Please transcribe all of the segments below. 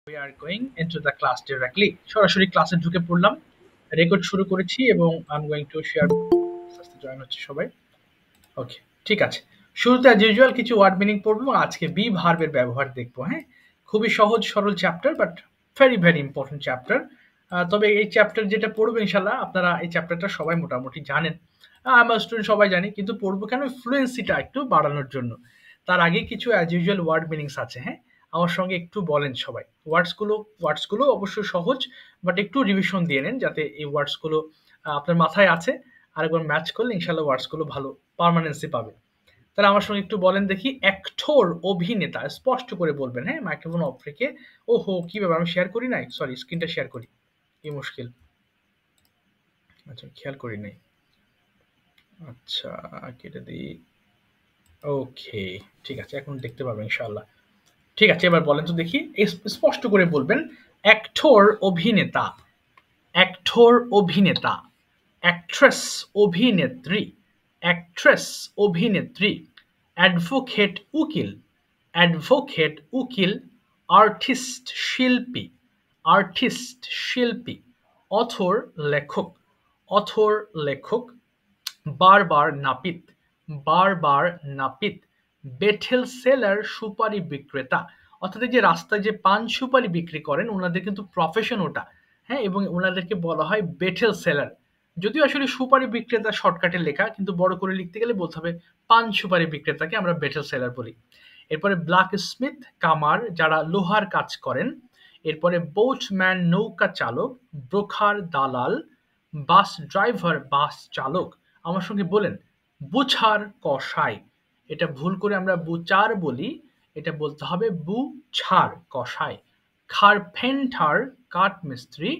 We are going into the class directly. সরাসরি ক্লাসে ঢুকে পড়লাম, রেকর্ড শুরু করেছি এবং I'm going to share join হচ্ছে সবাই। ওকে, ঠিক আছে। শুরুতে অ্যাজ ইউজুয়াল কিছু ওয়ার্ড মিনিং পড়বো এবং আজকে বি ভার্বের ব্যবহার দেখবো। হ্যাঁ, খুবই সহজ সরল chapter, but very very important chapter. তবে এই চ্যাপ্টার যেটা পড়বো ইনশাল্লাহ আপনারা এই চ্যাপ্টারটা সবাই মোটামুটি জানেন, আমার স্টুডেন্ট সবাই জানি, কিন্তু পড়বো কেন, ফ্লুয়েন্সিটা একটু বাড়ানোর জন্য। তার আগে কিছু অ্যাজ ইউজুয়াল ওয়ার্ড মিনিংস আছে। হ্যাঁ, আমার সঙ্গে একটু বলেন সবাই। ওয়ার্ডসগুলো অবশ্যই সহজ, বাট একটু রিভিশন দিয়ে নেন যাতে এই ওয়ার্ডসগুলো আপনার মাথায় আছে। আরেকবার ম্যাচ করলে ইনশাল্লাহ ওয়ার্ডসগুলো ভালো পার্মানেন্সি পাবে। তাহলে আমার সঙ্গে একটু বলেন দেখি, অ্যাক্টর অভিনেতা, স্পষ্ট করে বলবেন। হ্যাঁ, মাইক্রোফোন অফ রেখে। ওহো, কি ব্যাপার, আমি শেয়ার করি নাই, সরি, স্ক্রিনটা শেয়ার করি, কি মুশকিল। আচ্ছা, খেয়াল করি নাই। আচ্ছা, কেটে দিই। ওকে, ঠিক আছে, এখন দেখতে পাবেন ইনশাআল্লাহ। ঠিক আছে, এবার বলেন তো দেখি, স্পষ্ট করে বলবেন। অ্যাক্টর অভিনেতা, অ্যাক্টর অভিনেতা, অ্যাক্ট্রেস অভিনেত্রী, অ্যাক্ট্রেস অভিনেত্রী, অ্যাডভোকেট উকিল, অ্যাডভোকেট উকিল, আর্টিস্ট শিল্পী, আর্টিস্ট শিল্পী, অথর লেখক, অথর লেখক, বারবার নাপিত, বারবার নাপিত, বেঠেল সেলার সুপারি বিক্রেতা। অর্থাৎ এই যে রাস্তায় যে পান সুপারি বিক্রি করেন ওনাদের কিন্তু প্রফেশন ওটা। হ্যাঁ, এবং ওনাদেরকে বলা হয় বেঠেল সেলার। যদিও আসলে সুপারি বিক্রেতা শর্টকাটে লেখা, কিন্তু বড় করে লিখতে গেলে বলতে হবে পান সুপারি বিক্রেতাকে আমরা বেঠেল সেলার বলি। এরপরে ব্ল্যাক স্মিথ কামার, যারা লোহার কাজ করেন। এরপরে বোটম্যান নৌকা চালক, ব্রোকার দালাল, বাস ড্রাইভার বাস চালক। আমার সঙ্গে বলেন, বুঝার কসাই। এটা ভুল করে আমরা বুচার বলি, এটা বলতে হবে বুঝার কসাই। কার্পেন্টার কাঠমিস্ত্রি,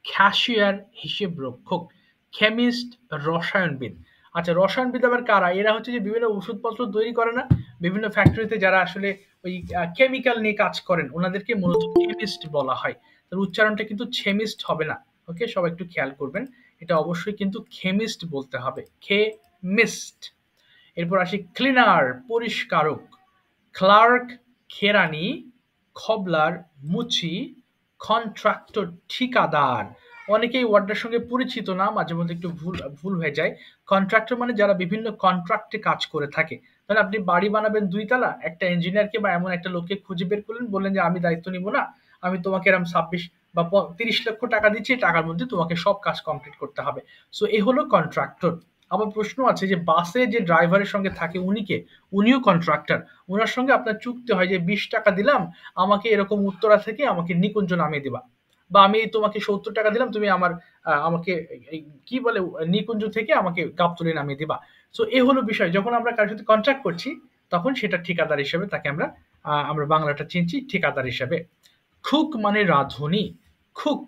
ক্যাশিয়ার হিসেব রক্ষক, কেমিস্ট রসায়নবিদ। আচ্ছা, রসায়নবিদ আবার কারা? এরা হচ্ছে যে বিভিন্ন ওষুধপত্র তৈরি করে না, বিভিন্ন ফ্যাক্টরিতে যারা আসলে ওই কেমিক্যাল নিয়ে কাজ করেন ওনাদেরকে মূলত কেমিস্ট বলা হয়। তার উচ্চারণটা কিন্তু ছেমিস্ট হবে না। ওকে, সবাই একটু খেয়াল করবেন, এটা অবশ্যই কিন্তু কেমিস্ট বলতে হবে, কেমিস্ট। এরপর আসি ক্লিনার পরিষ্কারক, ক্লার্ক কেরানি, খবলার মুচি, কন্ট্রাক্টর ঠিকাদার। অনেকেই ওয়ার্ডটার সঙ্গে পরিচিত না, মাঝে মধ্যে একটু ভুল হয়ে যায়। কন্ট্রাক্টর মানে যারা বিভিন্ন কন্ট্রাক্টে কাজ করে থাকে। তাহলে আপনি বাড়ি বানাবেন 2 তলা, একটা ইঞ্জিনিয়ারকে বা এমন একটা লোককে খুঁজে বের করলেন, বললেন যে আমি দায়িত্ব নিব না, আমি তোমাকে এরকম 26 বা 30 লক্ষ টাকা দিচ্ছি, টাকার মধ্যে তোমাকে সব কাজ কমপ্লিট করতে হবে। সো এ হলো কন্ট্রাক্টর। আবার প্রশ্ন আছে যে বাসে যে ড্রাইভারের সঙ্গে থাকে উনিও কন্ট্রাক্টর। ওনার সঙ্গে আপনার চুক্তি হয় যে 20 টাকা দিলাম, আমাকে এরকম উত্তরা থেকে আমাকে নিকুঞ্জ নামিয়ে দিবা, বা আমি তোমাকে 70 টাকা দিলাম, তুমি আমাকে কি বলে নিকুঞ্জ থেকে আমাকে গাবতলী নামিয়ে দিবা। সো এ হলো বিষয়। যখন আমরা কারোর সাথে কন্ট্রাক্ট করছি তখন সেটা ঠিকাদার হিসেবে তাকে আমরা বাংলাটা চিনছি ঠিকাদার হিসেবে। কুক মানে রাঁধুনি, কুক।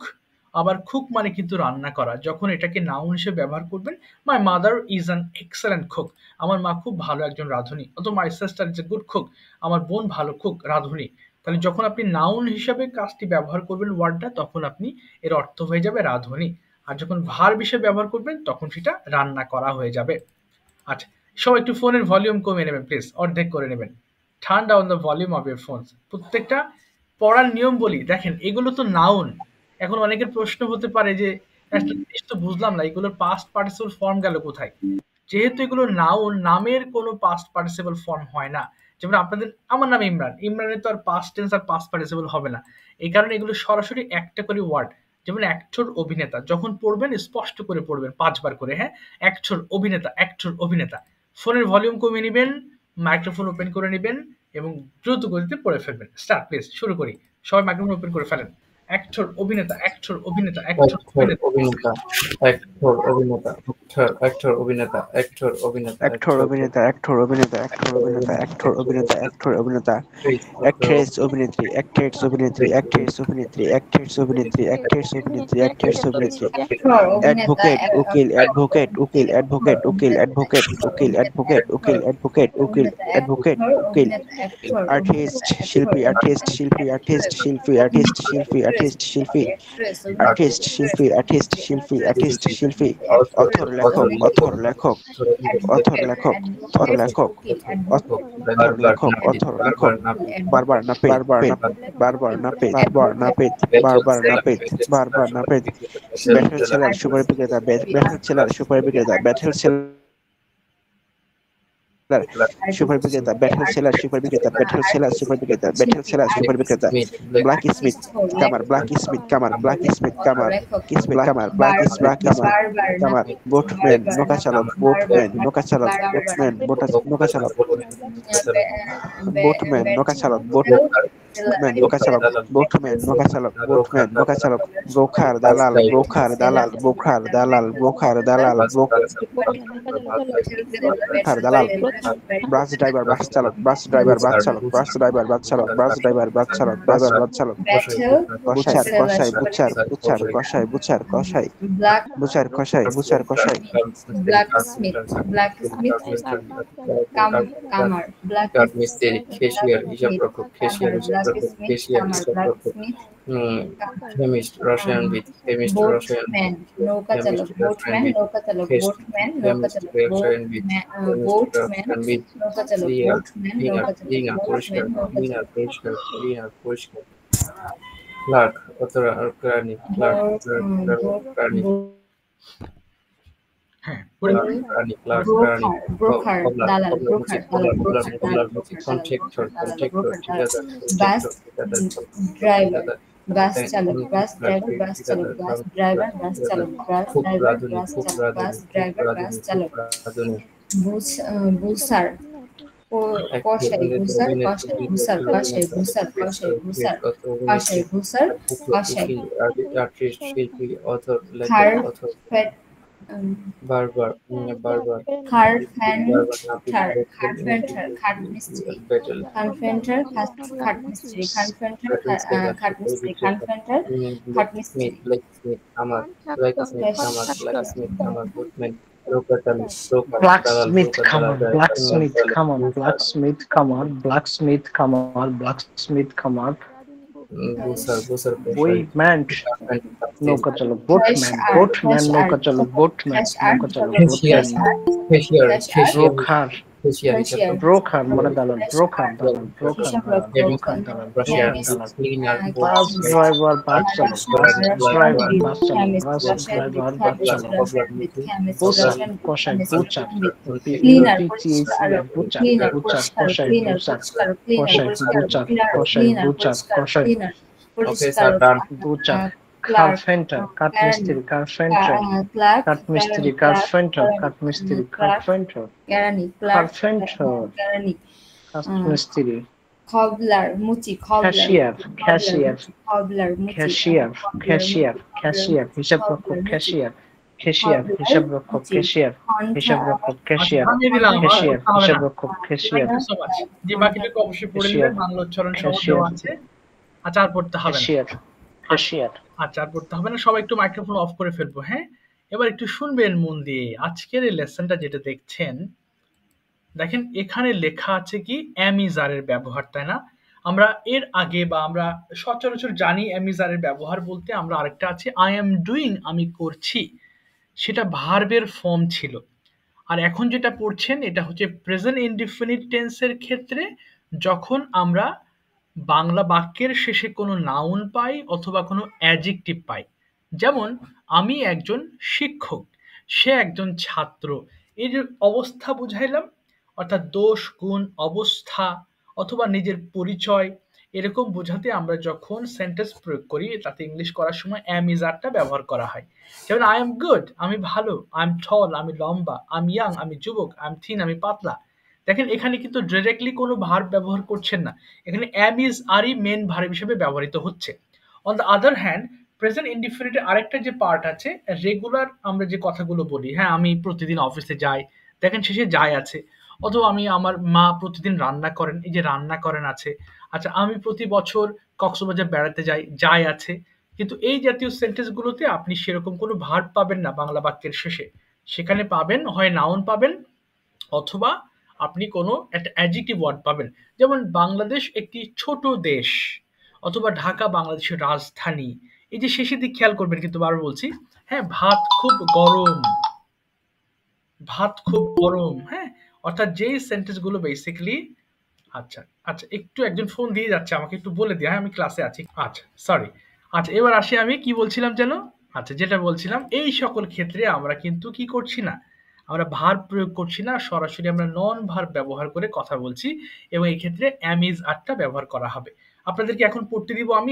আবার কুক মানে কিন্তু রান্না করা। যখন এটাকে নাউন হিসেবে ব্যবহার করবেন, my mother is an excellent cook, আমার মা খুব ভালো একজন রাঁধুনি। অথবা my sister is a good cook, আমার বোন ভালো কুক, রাঁধুনি। তাহলে যখন আপনি নাউন হিসাবে কাজটি ব্যবহার করবেন ওয়ার্ডটা, তখন আপনি এর অর্থ হয়ে যাবে রাঁধুনি। আর যখন ভার্ব হিসেবে ব্যবহার করবেন তখন সেটা রান্না করা হয়ে যাবে। আচ্ছা, সবাই একটু ফোনের ভলিউম কমিয়ে নেবেন প্লিজ, অর্ধেক করে নেবেন। Turn down the volume of your phones. প্রত্যেকটা পড়ার নিয়ম বলি, দেখেন এগুলো তো নাউন। এখন অনেকের প্রশ্ন হতে পারে যে একটা জিনিস তো বুঝলাম না, এগুলোর পাস্ট পার্টিসিপল ফর্ম গেল কোথায়? যেহেতু এগুলো নাউন, নামের কোনো পাস্ট পার্টিসিপল ফর্ম হয় না। যেমন আমার নাম ইমরান, ইমরানের তো আর পাস্ট টেন্স আর পাস্ট পার্টিসিপল হবে না। এই কারণে এগুলো সরাসরি একটা করে ওয়ার্ড। যেমন অ্যাক্টর অভিনেতা, যখন পড়বেন স্পষ্ট করে পড়বেন 5 বার করে। হ্যাঁ, অ্যাক্টর অভিনেতা, অ্যাক্টর অভিনেতা। ফোনের ভলিউম কমিয়ে নেবেন, মাইক্রোফোন ওপেন করে নেবেন এবং দ্রুত গতিতে পড়ে ফেলবেন। স্টার্ট প্লিজ, শুরু করি। সবাই মাইক্রোফোন ওপেন করে ফেলেন। অ্যাক্টর অভিনেতা, অ্যাক্টর অভিনেতা, অ্যাক্টর অভিনেতা, অ্যাক্টর অভিনেতা, অ্যাক্টর অভিনেতা, অ্যাক্টর অভিনেতা, অ্যাক্টর অভিনেতা, অ্যাক্টর অভিনেতা, অ্যাক্টর অভিনেতা, অ্যাক্টর অভিনেতা, অ্যাক্টর অভিনেতা, অ্যাক্ট্রেস অভিনেত্রী, অ্যাক্ট্রেস অভিনেত্রী, অ্যাক্ট্রেস অভিনেত্রী, অ্যাক্ট্রেস অভিনেত্রী, অ্যাক্ট্রেস অভিনেত্রী, অ্যাক্ট্রেস অভিনেত্রী, অ্যাডভোকেট উকিল, অ্যাডভোকেট উকিল, অ্যাডভোকেট উকিল, অ্যাডভোকেট উকিল, অ্যাডভোকেট উকিল, অ্যাডভোকেট উকিল, অ্যাডভোকেট উকিল, আর্টিস্ট শিল্পী, আর্টিস্ট শিল্পী, আর্টিস্ট শিল্পী, আর্টিস্ট শিল্পী, আর্টিস্ট শিল্পী, আর্টিস্ট শিল্পী, আর্টিস্ট শিল্পী, আর্টিস্ট শিল্পী, অথর লেখক, অথর লেখক, অথর লেখক, অথর লেখক, অথর লেখক, অথর লেখক, বারবার নাপিত, বারবার নাপিত, বারবার নাপিত, বারবার নাপিত, বারবার নাপিত, ব্যাটেল সেলার সুপারি বিক্রেতা, ব্যাটেল সেলার সুপারি বিক্রেতা, ব্যাটেল সেলার সুপার বিক্রেতা, ব্যাটেল সেলার সুপার বিক্রেতা, ব্যাটেল সেলার সুপার বিক্রেতা, ব্যাটেল সেলার সুপার বিক্রেতা, ব্ল্যাক স্মিথ কামার, ব্ল্যাক স্মিথ কামার, ব্ল্যাক স্মিথ কামার, স্মিথ কামার, ব্ল্যাক ব্ল্যাক স্মিথ কামার, বোটম্যান নৌকা চালক, বোটম্যান নৌকা চালক, বোটম্যান নৌকা চালক, বোটম্যান নৌকা চালক, বোটম্যান নৌকা চালক, বোটম্যান নৌকা চালক, বোটম্যান নৌকা চালক, ব্রোকার দালাল, ব্রোকার দালাল, ব্রোকার দালাল, ব্রোকার দালাল, ব্রোকার দালাল, বাস ড্রাইভার, বাস চালক, বাস ড্রাইভার, বাস চালক, বাস ড্রাইভার, বাস চালক, বাস ড্রাইভার, বাস চালক, ড্রাইভার, বাস চালক, বুচার, কসাই, বুচার, বুচার, কসাই, বুচার, কসাই, বুচার, কসাই, বুচার, কসাই, কামার, কাঠ মিস্ত্রি, খেসিয়ার, হিসাবরক্ষক, খেসিয়ার, হিসাবরক্ষক, খেসিয়ার, হিসাবরক্ষক, কেমিস্ট, রসায়নবিদ, কেমিস্ট, রসায়নবিদ, নৌকা চালক, বোটম্যান নৌকা চালক, বোটম্যান নৌকা চালক, রসায়নবিদ, বোটম্যান রসায়নবিদ, নৌকা চালক, ক্লিয়ার, বোটম্যান ক্লিনার, নৌকা চালক, ক্লিনার, পরিষ্কার, বোটম্যান নৌকা ক্লিনার, চালক, পরিষ্কার, ক্লিনার, পরিষ্কার, ক্লার্ক, অতরানি, ক্লার্ক, অতরানি, হ্যাঁ, রানী, ক্লার্ক, রানী, ব্রোকার, দালাল, কবলার, ব্রোকার, কবলার, দালাল, কবলার, ব্রোকার, কন্ট্রাক্টর, কন্ট্রাক্টর, ঠিকাদার, বাস ড্রাইভার, ঠিকাদার, বাস চালক, বাস ড্রাইভার, বাস চালক, বাস ড্রাইভার, বাস চালক, বাস খুব ড্রাইভার, রাধুনী, বাস খুব চালক, বাস রাধুনী, খুব ড্রাইভার, বাস রাধুনী, চালক, খুব রাধুনী, বুসার, কসাই, বুসার, কসাই, বুসার, কসাই, বুসার, কসাই, বুসার, কসাই, বুসার, কসাই, আর্টিস্ট, শিল্পী, অথর, লেখক, খার, অথর, ফেট, বারবার, বারবার, খারফেন্টার, খারফেন্টার, খাট মিস্ত্রি, ব্যাটেল, খানফেন্টার, খাট মিস্ত্রি, খানফেন্টার, খাট মিস্ত্রি, খানফেন্টার, খাট মিস্ত্রি, স্মিথ, ব্ল্যাক স্মিথ, আমার, ব্ল্যাক স্মিথ, আমার, ব্ল্যাক স্মিথ, আমার, বুটম্যান, ব্রোকার, দালাল, ব্রোকার, দালাল, Blacksmith, ব্রোকার, come দালাল, on, blacksmith, come on, blacksmith, come on, blacksmith, come on, blacksmith, come on. বুসার, বুসার, Boatman, নৌকা চালক, boatman, boatman, নৌকা চালক, boatman, নৌকা চালক, খেসিয়ার, boatman, খেসিয়ার, খেসিয়ার, broker, খেসিয়ার, broker, মানে দালাল, broker, দালাল, broker, দালাল, broker, দালাল, রাশিয়ার, broker, দালাল, ক্লিনার, bus driver, bus চালক, bus driver, bus চালক, bus driver, bus চালক, butcher, কসাই, butcher, ক্লিনার, butcher, butcher, কসাই, butcher, কসাই, butcher, কসাই, butcher, কসাই, Okay, sir, done. butcher, carpenter, কাঠমিস্ত্রি, carpenter, কাঠমিস্ত্রি, carpenter, কাঠমিস্ত্রি, carpenter, কেরানি, carpenter, কেরানি, কাঠমিস্ত্রি, খবলার, মুচি, খবলার, cashier, cashier, খবলার, মুচি, cashier, cashier, cashier, হিসাবরক্ষক, cashier, cashier, হিসাবরক্ষক, cashier, হিসাবরক্ষক, cashier, থামিয়ে দিলাম, আর cashier, কথা হবে না। হিসাবরক্ষক, cashier, Thank you so much. যে বাকিটুকু অবশ্যই পড়ে Cashier. নেবেন, বাংলা উচ্চারণ সহ Cashier. দেওয়া আছে। আচ্ছা, আর পড়তে হবে না। cashier, cashier. আচ্ছা, আর পড়তে হবে না, সবাই একটু মাইক্রোফোন অফ করে ফেলবো। হ্যাঁ, এবার একটু শুনবেন মন দিয়ে। আজকের এই লেসনটা যেটা দেখছেন, দেখেন এখানে লেখা আছে কি অ্যামিজারের ব্যবহার, তাই না? আমরা এর আগে বা আমরা সচরাচর জানি অ্যামিজারের ব্যবহার বলতে আমরা আরেকটা আছে আই এম ডুইং, আমি করছি, সেটা ভার্বের ফর্ম ছিল। আর এখন যেটা পড়ছেন এটা হচ্ছে প্রেজেন্ট ইনডিফিনিট টেন্সের ক্ষেত্রে যখন আমরা বাংলা বাক্যের শেষে কোনো নাউন পাই অথবা কোনো অ্যাডজেক্টিভ পাই। যেমন আমি একজন শিক্ষক, সে একজন ছাত্র, এই যে অবস্থা বুঝাইলাম, অর্থাৎ দোষ, গুণ, অবস্থা অথবা নিজের পরিচয় এরকম বোঝাতে আমরা যখন সেন্টেন্স প্রয়োগ করি তাতে ইংলিশ করার সময় অ্যাম ইজ আরটা ব্যবহার করা হয়। যেমন আই এম গুড, আমি ভালো, আই এম টল, আমি লম্বা, আই এম ইয়াং, আমি যুবক, আই এম থিন, আমি পাতলা। দেখেন এখানে কিন্তু ডিরেক্টলি কোনো ভার্ব ব্যবহার করছেন না, এখানে am is are main verb হিসেবে ব্যবহৃত হচ্ছে। On the other hand present ইনডিফিনিটের আরেকটা যে পার্ট আছে, রেগুলার আমরা যে কথাগুলো বলি, হ্যাঁ আমি প্রতিদিন অফিসে যাই, দেখেন শেষে যাই আছে। অথবা আমি, আমার মা প্রতিদিন রান্না করেন, এই যে রান্না করেন আছে। আচ্ছা, আমি প্রতি বছর কক্সবাজার বেড়াতে যাই, যাই আছে। কিন্তু এই জাতীয় সেন্টেন্সগুলোতে আপনি সেরকম কোনো ভার্ব পাবেন না বাংলা বাক্যের শেষে। সেখানে পাবেন হয় নাউন পাবেন অথবা আপনি কোনো একটা অ্যাডজেক্টিভ ওয়ার্ড পাবেন। যেমন বাংলাদেশ একটি ছোট দেশ, অথবা ঢাকা বাংলাদেশের রাজধানী। এই যে শেষের দিক খেয়াল করবেন কিন্তু বারবার বলছি, হ্যাঁ, ভাত খুব গরম, ভাত খুব গরম, হ্যাঁ? অর্থাৎ যেই সেন্টেন্স গুলো বেসিক্যালি আচ্ছা, আচ্ছা একটু একজন ফোন দিয়ে যাচ্ছে আমাকে একটু বলে দিও, হ্যাঁ আমি ক্লাসে আছি। আচ্ছা, সরি। আচ্ছা এবার আসি আমি কি বলছিলাম যেন? আচ্ছা যেটা বলছিলাম এই সকল ক্ষেত্রে আমরা কিন্তু কি করছি না? আমরা ভার্ব প্রয়োগ করছি না, সরাসরি আমরা নন ভার্ব ব্যবহার করে কথা বলছি এবং এই ক্ষেত্রে am is are টা ব্যবহার করা হবে। আপনাদেরকে এখন পড়তে দিব আমি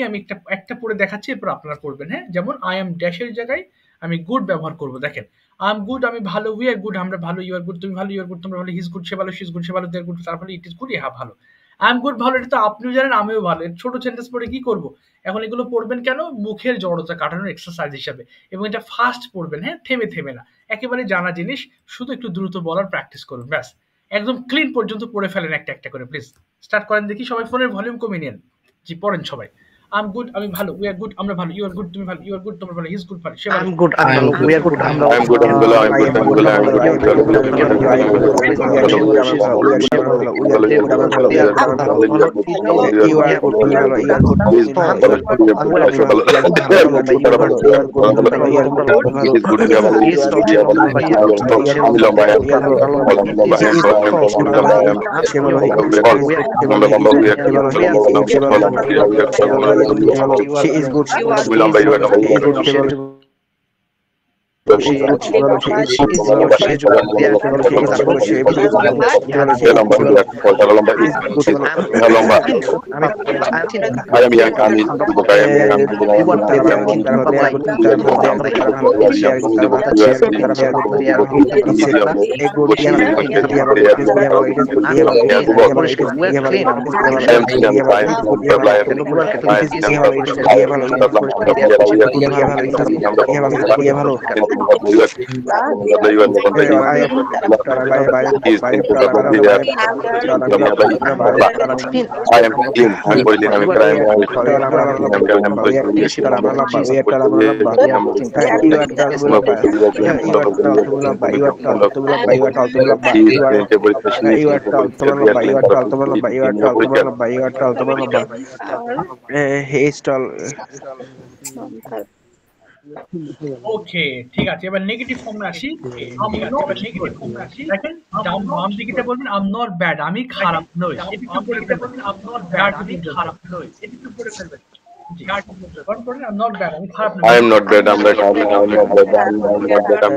একটা পড়ে দেখাচ্ছি এরপর আপনারা পড়বেন, হ্যাঁ? যেমন I am dash এর জায়গায় আমি গুড ব্যবহার করব। দেখেন I am good আমি ভালো, we are good আমরা ভালো, you are good তুমি ভালো, you are good তোমরা ভালো, he is good সে ভালো, she is good সে ভালো, they are good তার ভালো, it is good ইহা ভালো। I am good ভালো এটা তো আপনিও জানেন আমিও ভালো। এর ছোট সেন্টেন্স পড়ে কি করব? এখন এগুলো পড়বেন কেন? মুখের জড়তা কাটানোর এক্সারসাইজ হিসাবে এবং এটা ফাস্ট পড়বেন, হ্যাঁ? থেমে থেমে না। একেবারে জানা জিনিস, শুধু একটু দ্রুত বলার প্র্যাকটিস করুন ব্যাস। একদম ক্লিন পর্যন্ত পড়ে ফেলেন একটা একটা করে প্লিজ। স্টার্ট করেন দেখি, সবাই ফোনের ভলিউম কমিয়ে নিন। জি পড়েন সবাই। I am good আমি ভালো, we are good আমরা ভালো, you are good তুমি ভালো, you are good তোমরা ভালো, he is good ভালো, সে ভালো। I'm good. I'm I'm good. We are good. I'm I'm good. I'm good. I'm good. I'm good. I'm good. I'm good. She is good. ওকে ঠিক আছে, এবার negative ফর্মে আসি। দেখেন বাম দিকেটা বলবেন আম নট ব্যাড আমি খারাপ নই, এটা একটু পড়ে ফেলবেন। আমি খারাপ নই এটা একটু পড়ে ফেলবেন। জি পড়েন আম নট ব্যাড আমি খারাপ নই। I am not bad. I'm not bad. I'm not bad. I'm not bad.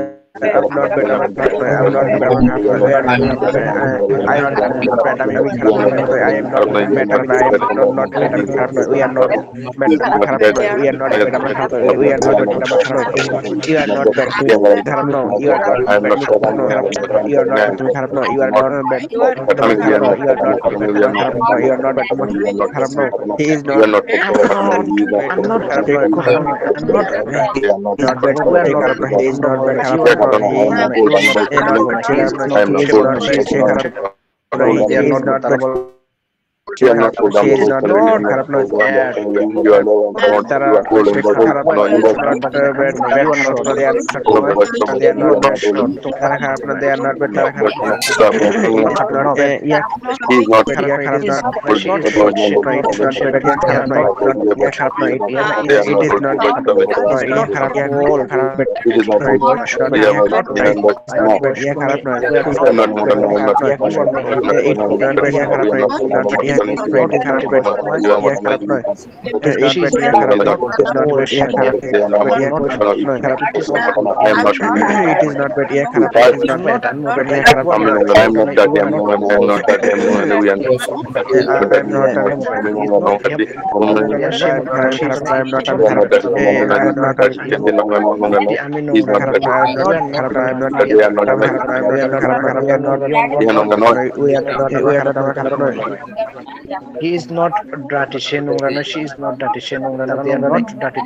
He is not dirty. She নোংরা, she is not dirty. She নোংরা, they are not dirty.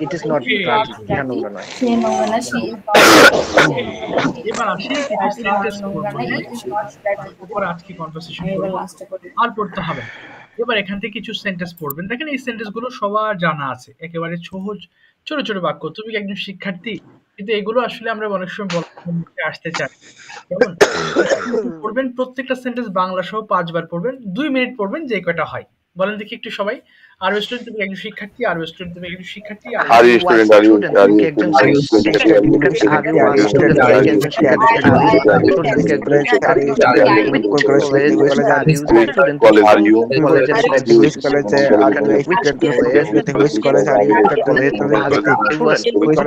It is not dirty. হ্যাঁ নোংরা নয়। সে নোংরা না, she is এবার আসি কিছু সেন্টেন্স উপর আজকে কনভারসেশন এবার লাস্টে করি। আর পড়তে হবে। এবার এখান থেকে কিছু সেন্টেন্স পড়বেন। দেখেন এই সেন্টেন্স গুলো সবার জানা আছে, একেবারে সহজ ছোট ছোট বাক্য। তুমি কি একজন শিক্ষার্থী? কিন্তু এগুলো আসলে আমরা অনেক সময় বলতে আসতে চাই। পড়বেন প্রত্যেকটা সেন্টেন্স বাংলা সহ 5 বার পড়বেন, 2 মিনিট পড়বেন যে কয়টা হয়। বলেন দেখি একটু সবাই। আর স্টুডেন্ট তুমি একজন শিক্ষার্থী, আর স্টুডেন্ট তুমি একজন শিক্ষার্থী, আর Are you a student? তুমি কি একজন শিক্ষার্থী? Are you a student? তুমি কি একজন শিক্ষার্থী? Are you a student? তুমি কি একজন শিক্ষার্থী? তুমি কোন college? Are you a student? Are you কোন কলেজের শিক্ষার্থী? which college are you Which attending? college? Which college are you attending? Are you a student? Which college are you attending? Which college are you Which college are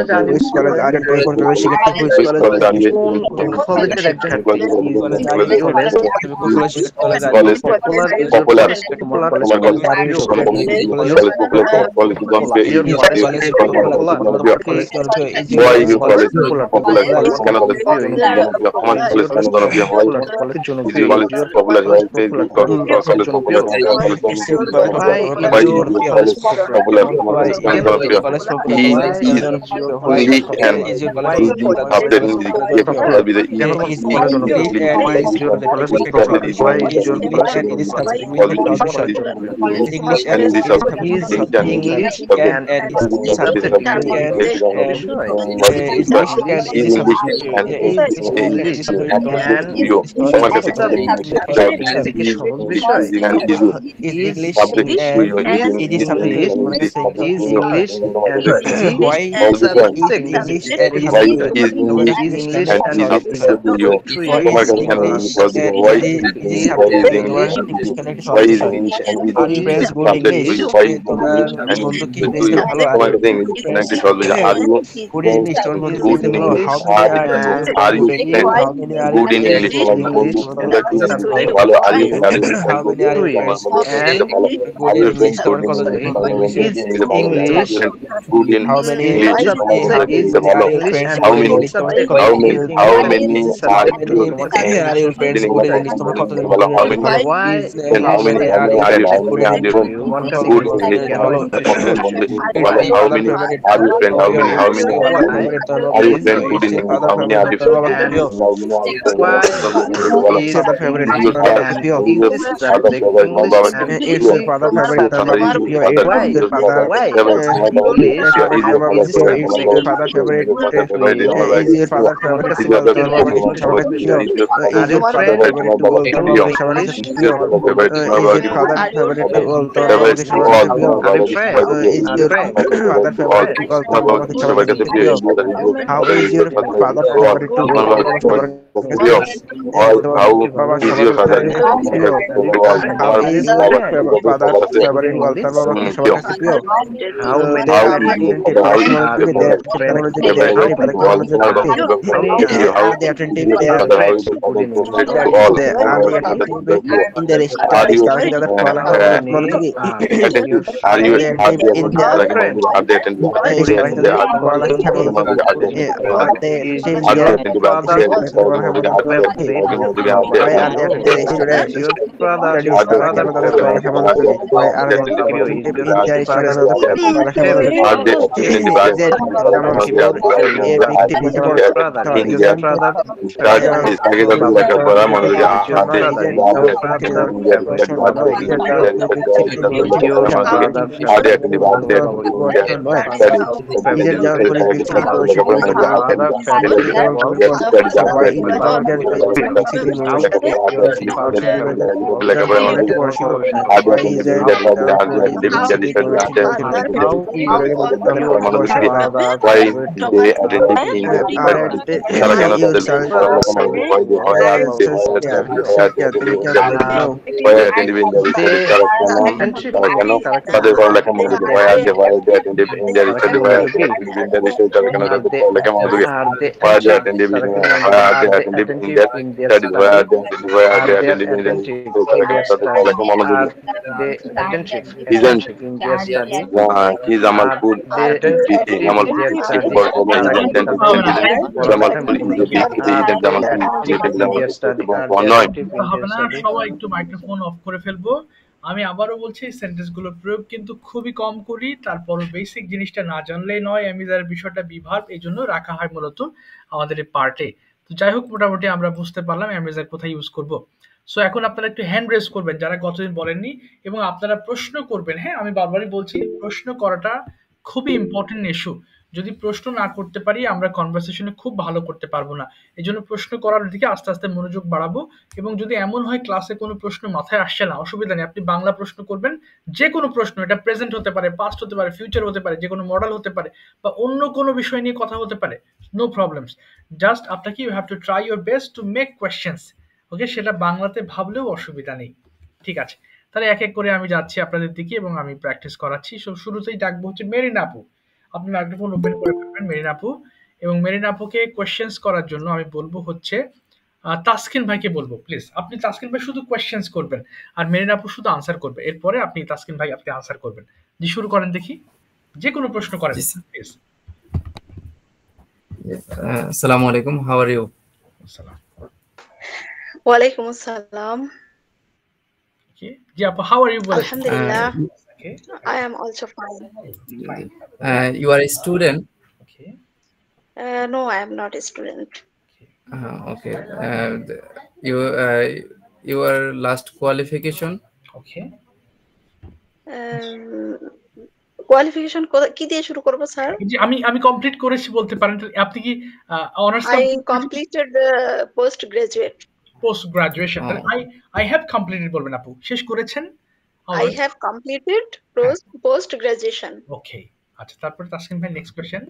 you attending? কোন college শিক্ষার্থী? Which college কোন কলেজের একজন শিক্ষার্থী? college are you college attending? কোন college college are you popular Popular. Popular college are you attending? Your college is popular. Why you call it Popular. popular college? Cannot be common college cannot be why College is you call it popular why say you call it popular why you call it popular cannot be English and subject will be the English and this subject English and সহজ বিষয় English subject and English subject is English and why English and why is English English and is subject to you তোমার কাছে কেন why is English why is English and is Are you friends good subject to English? you why is তোমার and বন্ধু কি to বেশ you ভালো আর তোমার কাছে English connect solve are you good English তোমার বন্ধু good বেশ in ভালো English how many are you friends? How many are good in English তোমার বন্ধু ভালো are you how many are your friends? Good are in you English friends তোমার good কতজন বন্ধু English English good in how many English how many are your friends how good in many English তোমার how কতজন many good how in many English are are your friends good in English তোমার কতজন ভালো how many ভালো why is then how many are your are friends good in you English you want to good know English ভালো ভালো how many are you friend how many are you friend good in English how many are you father favorite your father is this father subject favorite English and it's your father favorite father is your father why is your father why favorite English it's your father favorite is your father favorite to all তোমার বাবা কি সবার কাছে প্রিয় is your father favorite to all তোমার বাবা কি সবার কাছে প্রিয় is your father favorite to all তোমার বাবা কি সবার কাছে প্রিয় are you friends is your father favorite to all তোমার বাবা কি সবার কাছে প্রিয় how is your father favorite to all তোমার বাবা সবার কাছে প্রিয় তোমার বাবা সবার কাছে প্রিয় how is your father favorite to all তোমার বাবা কি সবার কাছে প্রিয় how many they are are you attentive are technology they are technology they are are they attentive they are they are they attentive in their studies তারা কি তাদের পড়ালেখা মনোযোগী are you are they attentive in their are they attentive সবাই তাদের পড়ালেখা থাকে are they attentive in their why are they attentive students your brother studies তারা কেন তাদের পড়ালেখা মনোযোগী why are they attentive in their studies তাদের পড়ালেখা মনোযোগী যে যেমন এ ব্যক্তি যেমন তাদের পড়ালেখা মনোযোগী হয় আছে হয় যে অ্যাটেন্টিভ ইন্ডিয়ার স্টাডি হয় আছে ইন্ডিয়ার স্টাডি তারা কেন তাদের পড়ালেখা মনোযোগী হয় যে অ্যাটেন্টিভ হয় আছে অ্যাটেন্টিভ ইন্ডিয়ার স্টাডি হয় আছে অ্যাটেন্টিভ ইন্ডিয়ার তারা কেন তাদের পড়ালেখা মনোযোগী কি জামালপুর জামালপুর জামালপুর নয় হবে না, সবাই একটু মাইক্রোফোন অফ করে ফেলবো। আমি আবারও বলছি সেন্টেন্স গুলোর প্রয়োগ কিন্তু খুবই কম করি, তারপরও বেসিক জিনিসটা না জানলেই নয়। অ্যামিজার বিষয়টা বিভাগ এই জন্য রাখা হয় মূলত আমাদের এই পার্টে। তো যাই হোক, মোটামুটি আমরা বুঝতে পারলাম অ্যামিজার কোথায় ইউজ করব। সো এখন আপনারা একটু হ্যান্ড রেজ করবেন যারা গতদিন বলেননি, এবং আপনারা প্রশ্ন করবেন। হ্যাঁ, আমি বারবারই বলছি প্রশ্ন করাটা খুবই ইম্পর্টেন্ট ইস্যু। যদি প্রশ্ন না করতে পারি আমরা কনভারসেশনে খুব ভালো করতে পারবো না। এজন্য প্রশ্ন করার দিকে আস্তে আস্তে মনোযোগ বাড়াবো। এবং যদি এমন হয় ক্লাসে কোনো প্রশ্ন মাথায় আসছে না, অসুবিধা নেই, আপনি বাংলা প্রশ্ন করবেন। যে কোনো প্রশ্ন, এটা প্রেজেন্ট হতে পারে, পাস্ট হতে পারে, ফিউচার হতে পারে, যে কোনো মডেল হতে পারে, বা অন্য কোনো বিষয় নিয়ে কথা হতে পারে, নো প্রবলেমস। জাস্ট আপনাকে you have to try your best to make questions. Okay, সেটা বাংলাতে ভাবলেও অসুবিধা নেই। ঠিক আছে, তাহলে এক এক করে আমি যাচ্ছি আপনাদের দিকে এবং আমি প্র্যাকটিস করাচ্ছি। শুরুতেই ডাকবো হচ্ছে মেরিন আপু। আপনি মাইক্রোফোন ওপেন করে ফেলবেন মেরিন আপু। এবং মেরিন আপুকে কোয়েশ্চেন্স করার জন্য আমি বলবো হচ্ছে তাসকিন ভাইকে বলবো, প্লিজ আপনি তাসকিন ভাই শুধু কোয়েশ্চেন্স করবেন আর মেরিন আপু শুধু আনসার করবে। এরপরে আপনি তাসকিন ভাই আপনি আনসার করবেন। জি, শুরু করেন দেখি, যে কোনো প্রশ্ন করেন please. Assalamu alaikum. How are you? আসসালাম। ওয়ালাইকুম আসসালাম। Okay. জি আপু, হাউ আর ইউ বলেন? আলহামদুলিল্লাহ, Okay. I am also fine. You are a student. Okay. No, I am not a student. Okay. Your last qualification. Okay. Qualification কি দিয়ে শুরু করব স্যার? জি, আমি কমপ্লিট করেছি বলতে পারেন। আপনি কি honours I completed post graduate. Post graduation? I have completed বলবেন আপু, শেষ করেছেন? I have completed post graduation. ওকে, আচ্ছা, তারপর তাসকিন ভাই next question.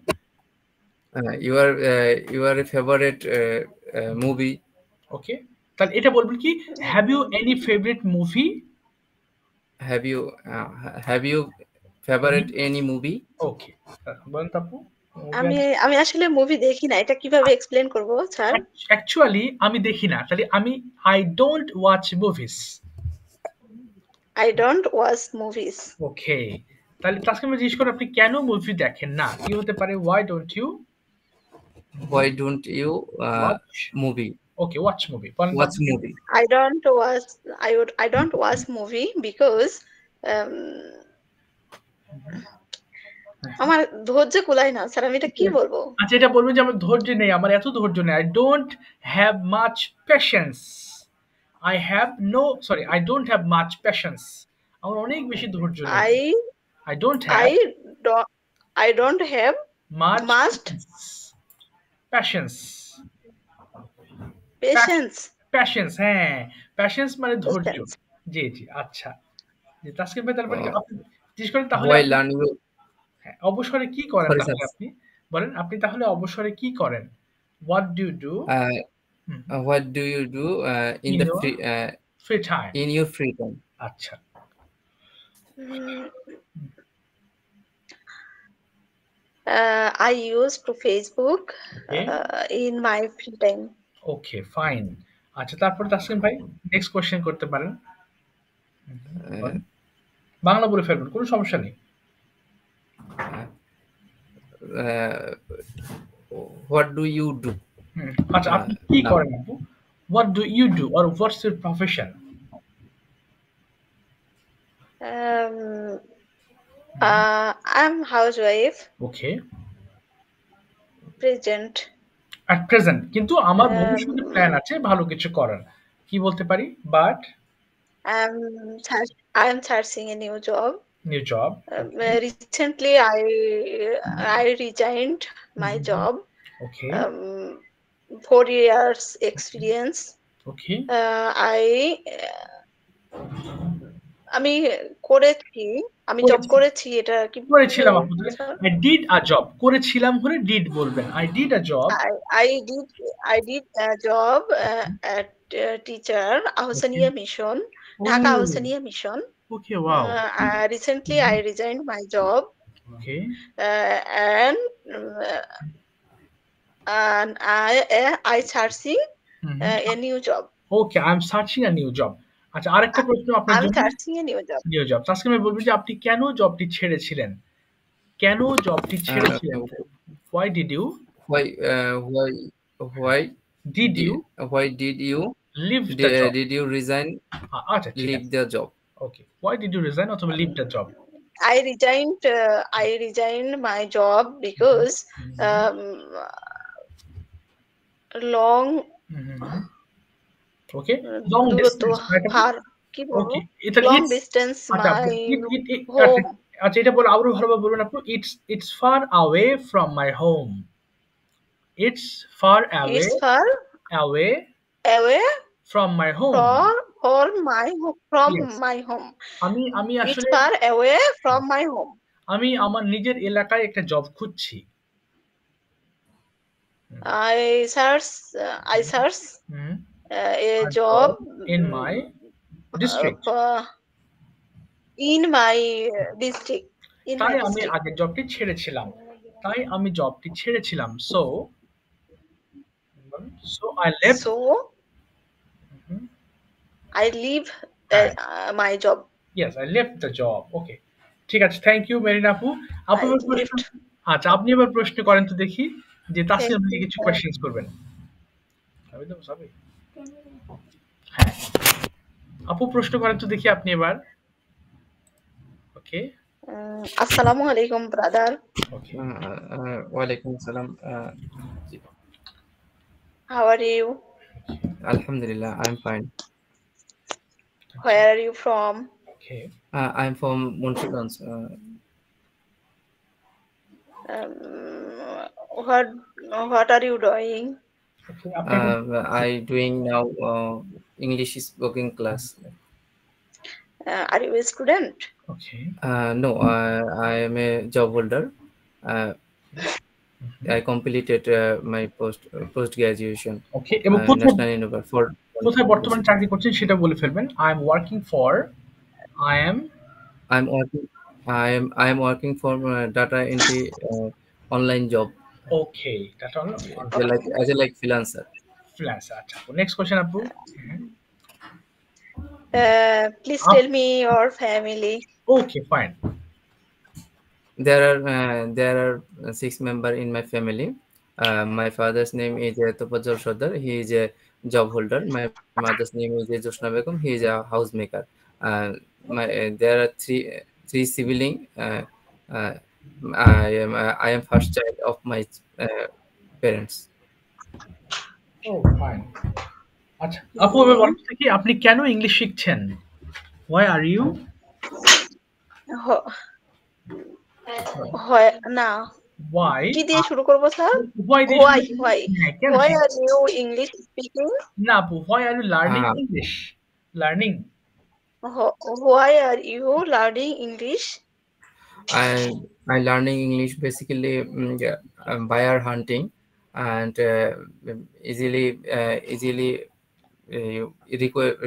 Your favorite movie. Okay, তাহলে এটা বলবেন কি, have you any favourite movie? Have you favorite any movie? Okay, বলেন আপু। আমি আসলে মুভি দেখি না, এটা কিভাবে এক্সপ্লেইন করব স্যার? অ্যাকচুয়ালি আমি দেখি না, তাহলে আমি I don't watch movies. I don't watch movies. ওকে, তাহলে তাসকিন ভাই জিজ্ঞেস করেন আপনি কেন মুভি দেখেন না, কি হতে পারে? Why don't you watch movie? Okay, watch movie. Watch movie. I don't watch movie because আমার ধৈর্য কুলায় না স্যার, আমি এটা কি বলবো? আচ্ছা, এটা বলবেন যে আমার ধৈর্য নেই, আমার এত ধৈর্য নেই। I don't have much patience. I don't have much patience. আমার অনেক বেশি ধৈর্য নেই। I don't have much patience. Patience, হ্যাঁ, patience মানে ধৈর্য। জি জি, আচ্ছা। জি, তাসকিন ভাই তারপর আপনি জিজ্ঞেস করেন তাহলে হ্যাঁ, অবসরে কি করেন তাহলে আপনি বলেন, আপনি তাহলে অবসরে কি করেন? What do you do? What do you do in the free time? In your free time. আচ্ছা। I use to Facebook in my free time. Okay, fine. আচ্ছা, তারপর তাসকিন ভাই নেক্সট কোশ্চেন করতে পারেন। বাংলা বলে ফেলবেন, কোনো সমস্যা নেই। What do you do? আচ্ছা, আপনি কি করেন আপু? What do you do or what's your profession? I'm housewife. Okay. At present, কিন্তু আমার ভবিষ্যতে প্ল্যান আছে ভালো কিছু করার, কি বলতে পারি? But I am searching a new job. Recently I resigned my job. Okay. 4 years experience. Okay. আমি করেছি, আমি জব করেছি, এটা কি করেছিলাম আপু? I did a job, করেছিলাম হলে did বলবেন। I did a job. I did a job at teacher Ahsaniya Mission, Dhaka Ahsaniya Mission. Okay, wow. Recently I resigned my job. Okay. And I searching a new job. Okay, I'm searching a new job. আচ্ছা, আরেকটা প্রশ্ন আপনার জন্য। New job. Taskin ভাই বলবেন যে আপনি কেন জবটি ছেড়েছিলেন? কেন জবটি ছেড়েছিলেন? Why did you leave the job? Did you resign? আচ্ছা, leave the job. Okay, why did you resign অথবা leave the job? I resigned my job because long Okay, long distance. long distance my home. আচ্ছা, এটা বলে আরো ভালোভাবে বলুন আপু। It's far away from my home. It's far away It's far away away from my home. from yes. my home. আমি It's আসলে far away from my home. আমি আমার নিজের এলাকায় একটা জব খুঁজছি। I search hmm. a job in my district. in my district. In তাই my আমি district. আগের জবটি ছেড়েছিলাম। So I left. So I leave my job. Yes, I left the job. Okay, ঠিক আছে, থ্যাংক ইউ মেরিনা আপু। আপু I এবার প্রশ্ন, left. আচ্ছা আপনি এবার প্রশ্ন করেন তো দেখি, যে তাসলিম Thank আপনি you, কিছু sir. কোয়েশ্চেন্স করবেন। হ্যাঁ, আপু প্রশ্ন করেন তো দেখি আপনি এবার। ওকে Assalamu alaikum, brother. ওকে, ওয়ালাইকুম আসসালাম। How are you? Alhamdulillah, I'm fine. Where are you from? Okay. I'm from Munshigঞ্জ. What are you doing? I doing now English spoken class. Are you a student? Okay, No, I am a job holder. I completed my post graduation ওকে, এবং National University for কোথায় বর্তমানে চাকরি করছেন সেটা বলে ফেলবেন। I am working for, I am I am working for data entry online job okay, that all as a like freelancer. Freelancer. আচ্ছা, next question আপু। Please tell me your family. Okay, fine. There are 6 members in my family. My father's name is Topazor Shodar. He is a job holder. My mother's name is Joshna Begum. He is a housemaker. There are three siblings. I am first child of my parents. Oh fine. আচ্ছা আপু, এবার বলেন তো কি আপনি কেন English শিখছেন? Why are you? না, Why? কি দিয়ে শুরু করব sir? Why? Why are you English speaking? না আপু, why are you learning English? Learning. Why are you learning English? I learning English basically buyer hunting and easily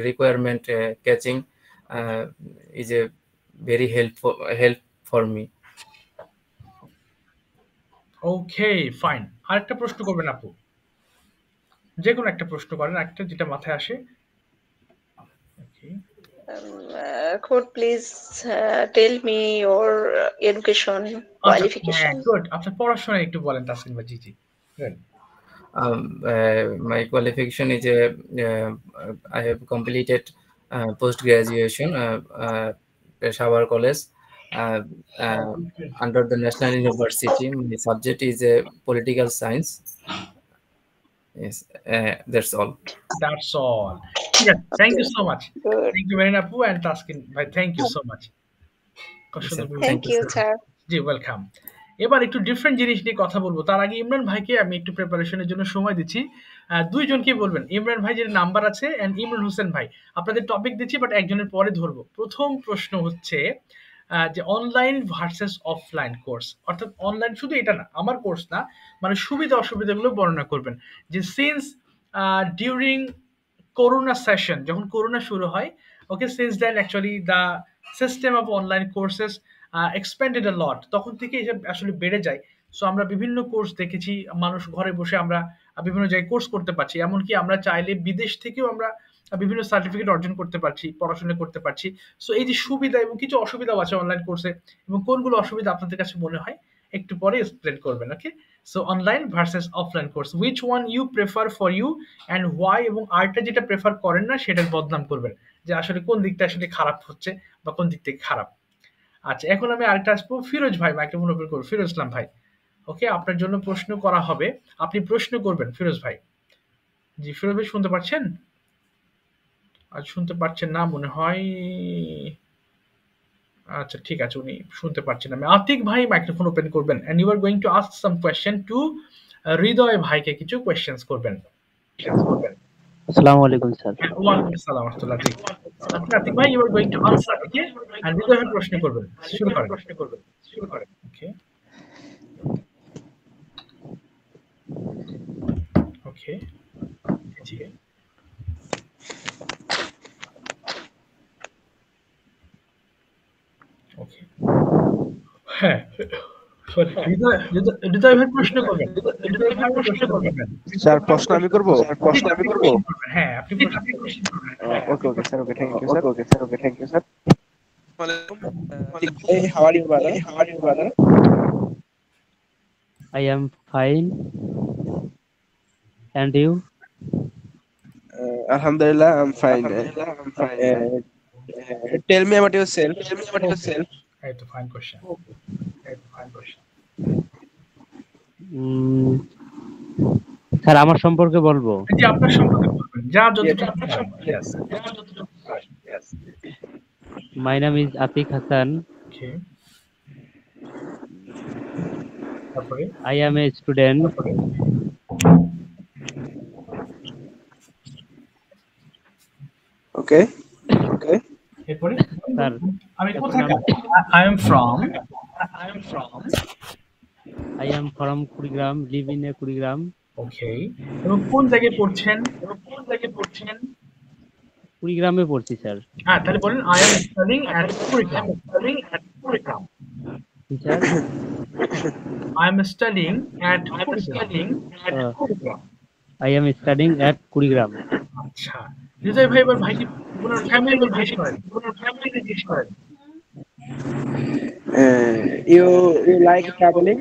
requirement catching is a very help for me. Okay, fine. আরেকটা প্রশ্ন করবেন আপু, যে কোনো একটা প্রশ্ন করেন, একটা যেটা মাথায় আসে। Okay. Could please tell me your education qualification? Good. আপনার পড়াশোনা একটু বলেন তাসলিম ভাই। জি জি। Good. My qualification is I have completed post graduation Peshawar College under the National University. My subject is political science. Yes, that's all. That's all. Yes, thank you so much. Good. Thank you very much, Apu and Taskin bhai. Thank you so much. Thank you, sir. G, welcome. এবার একটু different জিনিস নিয়ে কথা বলবো। তার আগে ইমরান ভাইকে আমি একটু প্রিপারেশনের জন্য সময় দিচ্ছি। দুইজনকে বলবেন, ইমরান ভাই যে নাম্বার আছে এন্ড ইমরান হোসেন ভাই, আপনাদের টপিক দিচ্ছি বাট একজনের পরে ধরবো। প্রথম প্রশ্ন হচ্ছে যে অনলাইন ভার্সেস অফলাইন কোর্স, অর্থাৎ অনলাইন শুধু এটা না, আমার কোর্স না, মানে সুবিধা অসুবিধাগুলো বর্ণনা করবেন। যে সিন্স ডিউরিং করোনা সেশন, যখন করোনা শুরু হয়, okay, since then actually the system of online courses expanded a lot, তখন থেকে এটা আসলে বেড়ে যায়। সো আমরা বিভিন্ন কোর্স দেখেছি, মানুষ ঘরে বসে আমরা বিভিন্ন জায়গায় কোর্স করতে পারছি, এমনকি আমরা চাইলে বিদেশ থেকেও আমরা বিভিন্ন সার্টিফিকেট অর্জন করতে পারছি, পড়াশোনা করতে পারছি। সো এই যে সুবিধা এবং কিছু অসুবিধাও আছে অনলাইন কোর্সে, এবং কোনগুলো অসুবিধা আপনাদের কাছে মনে হয় একটু পরে এক্সপ্লেন করবেন। Okay, so online versus offline course, which one you prefer for you and why, এবং আরটা যেটা প্রেফার করেন না সেটার বদনাম করবেন, যে আসলে কোন দিকটা আসলে খারাপ হচ্ছে বা কোন দিক থেকে খারাপ। আচ্ছা, এখন আমি আরেকটা আসবো, ফিরোজ ভাই, মাইক্রোফোন ওপেন করবো, ফিরোজ ইসলাম ভাই। ওকে, আপনার জন্য প্রশ্ন করা হবে, আপনি প্রশ্ন করবেন ফিরোজ ভাই। জি ফিরোজ ভাই, শুনতে পাচ্ছেন? আজ শুনতে পাচ্ছেন না মনে হয়। আচ্ছা ঠিক আছে, উনি শুনতে পাচ্ছেন না। আতিক ভাই মাইক্রোফোন ওপেন করবেন and you are going to ask some question to Hriday ভাইকে কিছু কোয়েশ্চেন্স করবেন। আসসালামু আলাইকুম স্যার। ওয়ালাইকুম আসসালাম ওয়া রাহমাতুল্লাহ। জি আচ্ছা আতিক ভাই, you are going to answer, okay, and Hriday ভাই প্রশ্ন করবেন। শুরু করেন। ওকে ওকে জি ওকে হ্যাঁ হৃদয় ভাই প্রশ্ন করবেন। হৃদয় ভাই প্রশ্ন করবেন। স্যার প্রশ্ন আমি করব? হ্যাঁ আপনি প্রশ্ন করবেন। Okay okay sir, okay thank you sir, okay sir, okay thank you sir. Hey, how are you, brother? How are you, brother? I am fine. And you? Alhamdulillah, I'm fine. Tell me about yourself. এই তো fine question. Sir আমার সম্পর্কে বলবো? জি আপনার সম্পর্কে বলবেন, যা যতটুকু পারেন। Yes. My name is Atik Hassan. Okay. তারপরে I am a student. Okay. এরপরে স্যার আমি কোথায়? I am from Kurigram, live in a Kurigram. Okay. এবং কোন জায়গায় পড়ছেন? কুড়িগ্রামে পড়ছি স্যার। হ্যাঁ তাহলে বলেন I am studying at Kurigram. Sir I am studying at Kurigram. I am studying at Kurigram. আচ্ছা হৃদয় ভাই এবার ভাইকে পুরো ফ্যামিলি জিজ্ঞেস করেন। You like traveling?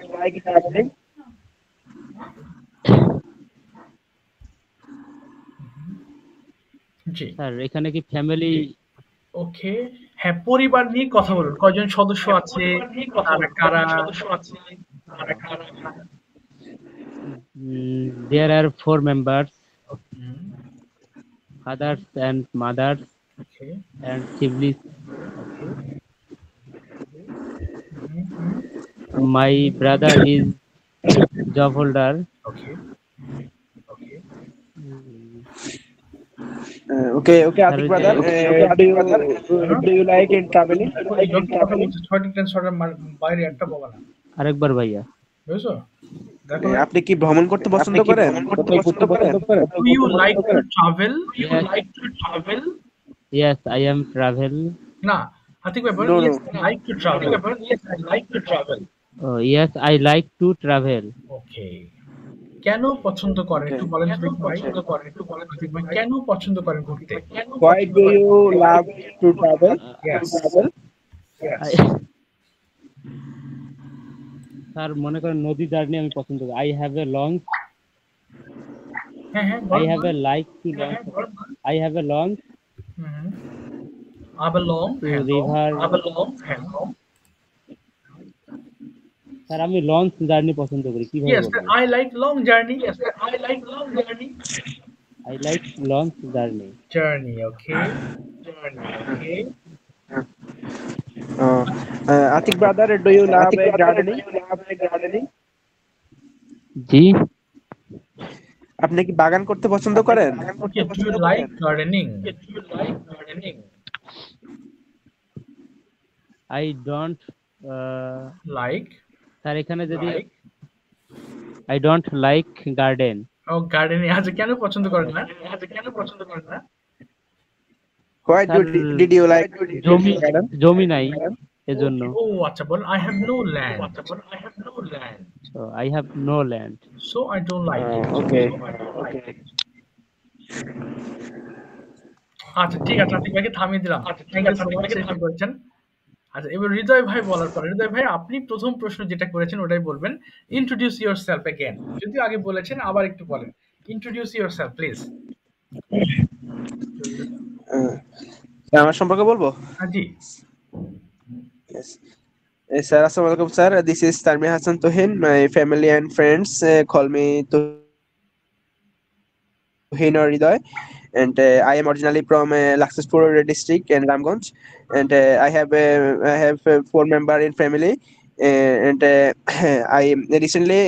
G sir এখানে কি ফ্যামিলি? ওকে হ্যাঁ পরিবার নিয়ে কথা বলুন। কয়জন সদস্য আছে, কারা? There are 4 members, fathers and mothers Okay. and siblings. My brother is job holder. Okay. Okay, Atik brother. Do you like in traveling? বাইরে একটা বলা না। আরেকবার ভাইয়া। বুঝছো? দেখো আপনি কি ভ্রমণ করতে পছন্দ করেন? Do you like to travel? Yes, I am travel. না, আতিক ভাই বলেন yes I like to travel. Oh, yes, I like to travel. Okay. কেন পছন্দ করেন একটু বলেন তো ভাই। কেন পছন্দ করেন ঘুরতে? Why do you love to travel? Yes. Sir মনে করেন নদী জার্নি আমি পছন্দ করি। I have a launch. হ্যাঁ I have a like to launch. I have a launch. Sir আমি লঞ্চ জার্নি পছন্দ করি। কিভাবে Yes, বলবো? I like long journey. I like launch journey. Okay. Atik brother, do you love gardening? জি। আপনি কি বাগান করতে পছন্দ করেন? Okay, do you like gardening? I don't Like? Sir এখানে যদি I don't like garden. Oh gardening আচ্ছা কেন পছন্দ করেন না? Why did you like জমি নাই এজন্য। ও আচ্ছা বলেন I have no land. So I have no land. So I don't like it. Okay. আচ্ছা ঠিক আছে, আতিক ভাইকে থামিয়ে দিলাম। থ্যাংক ইউ সো মাচ চেষ্টা করেছেন। আচ্ছা এবার হৃদয় ভাই বলার পর হৃদয় ভাই আপনি প্রথম প্রশ্ন যেটা করেছেন ওটাই বলবেন। Introduce yourself again. যদিও আগে বলেছেন আবার একটু বলেন। Introduce yourself please. আমার সম্পর্কে বলবো? জি। Yes. Sir, assalamu alaikum sir. This is Tarmi Hassan Tohin. My family and friends call me Tohin or Hridoy. and I am originally from Laxmispur district in Ramganj, and I have 4 member in family, and I recently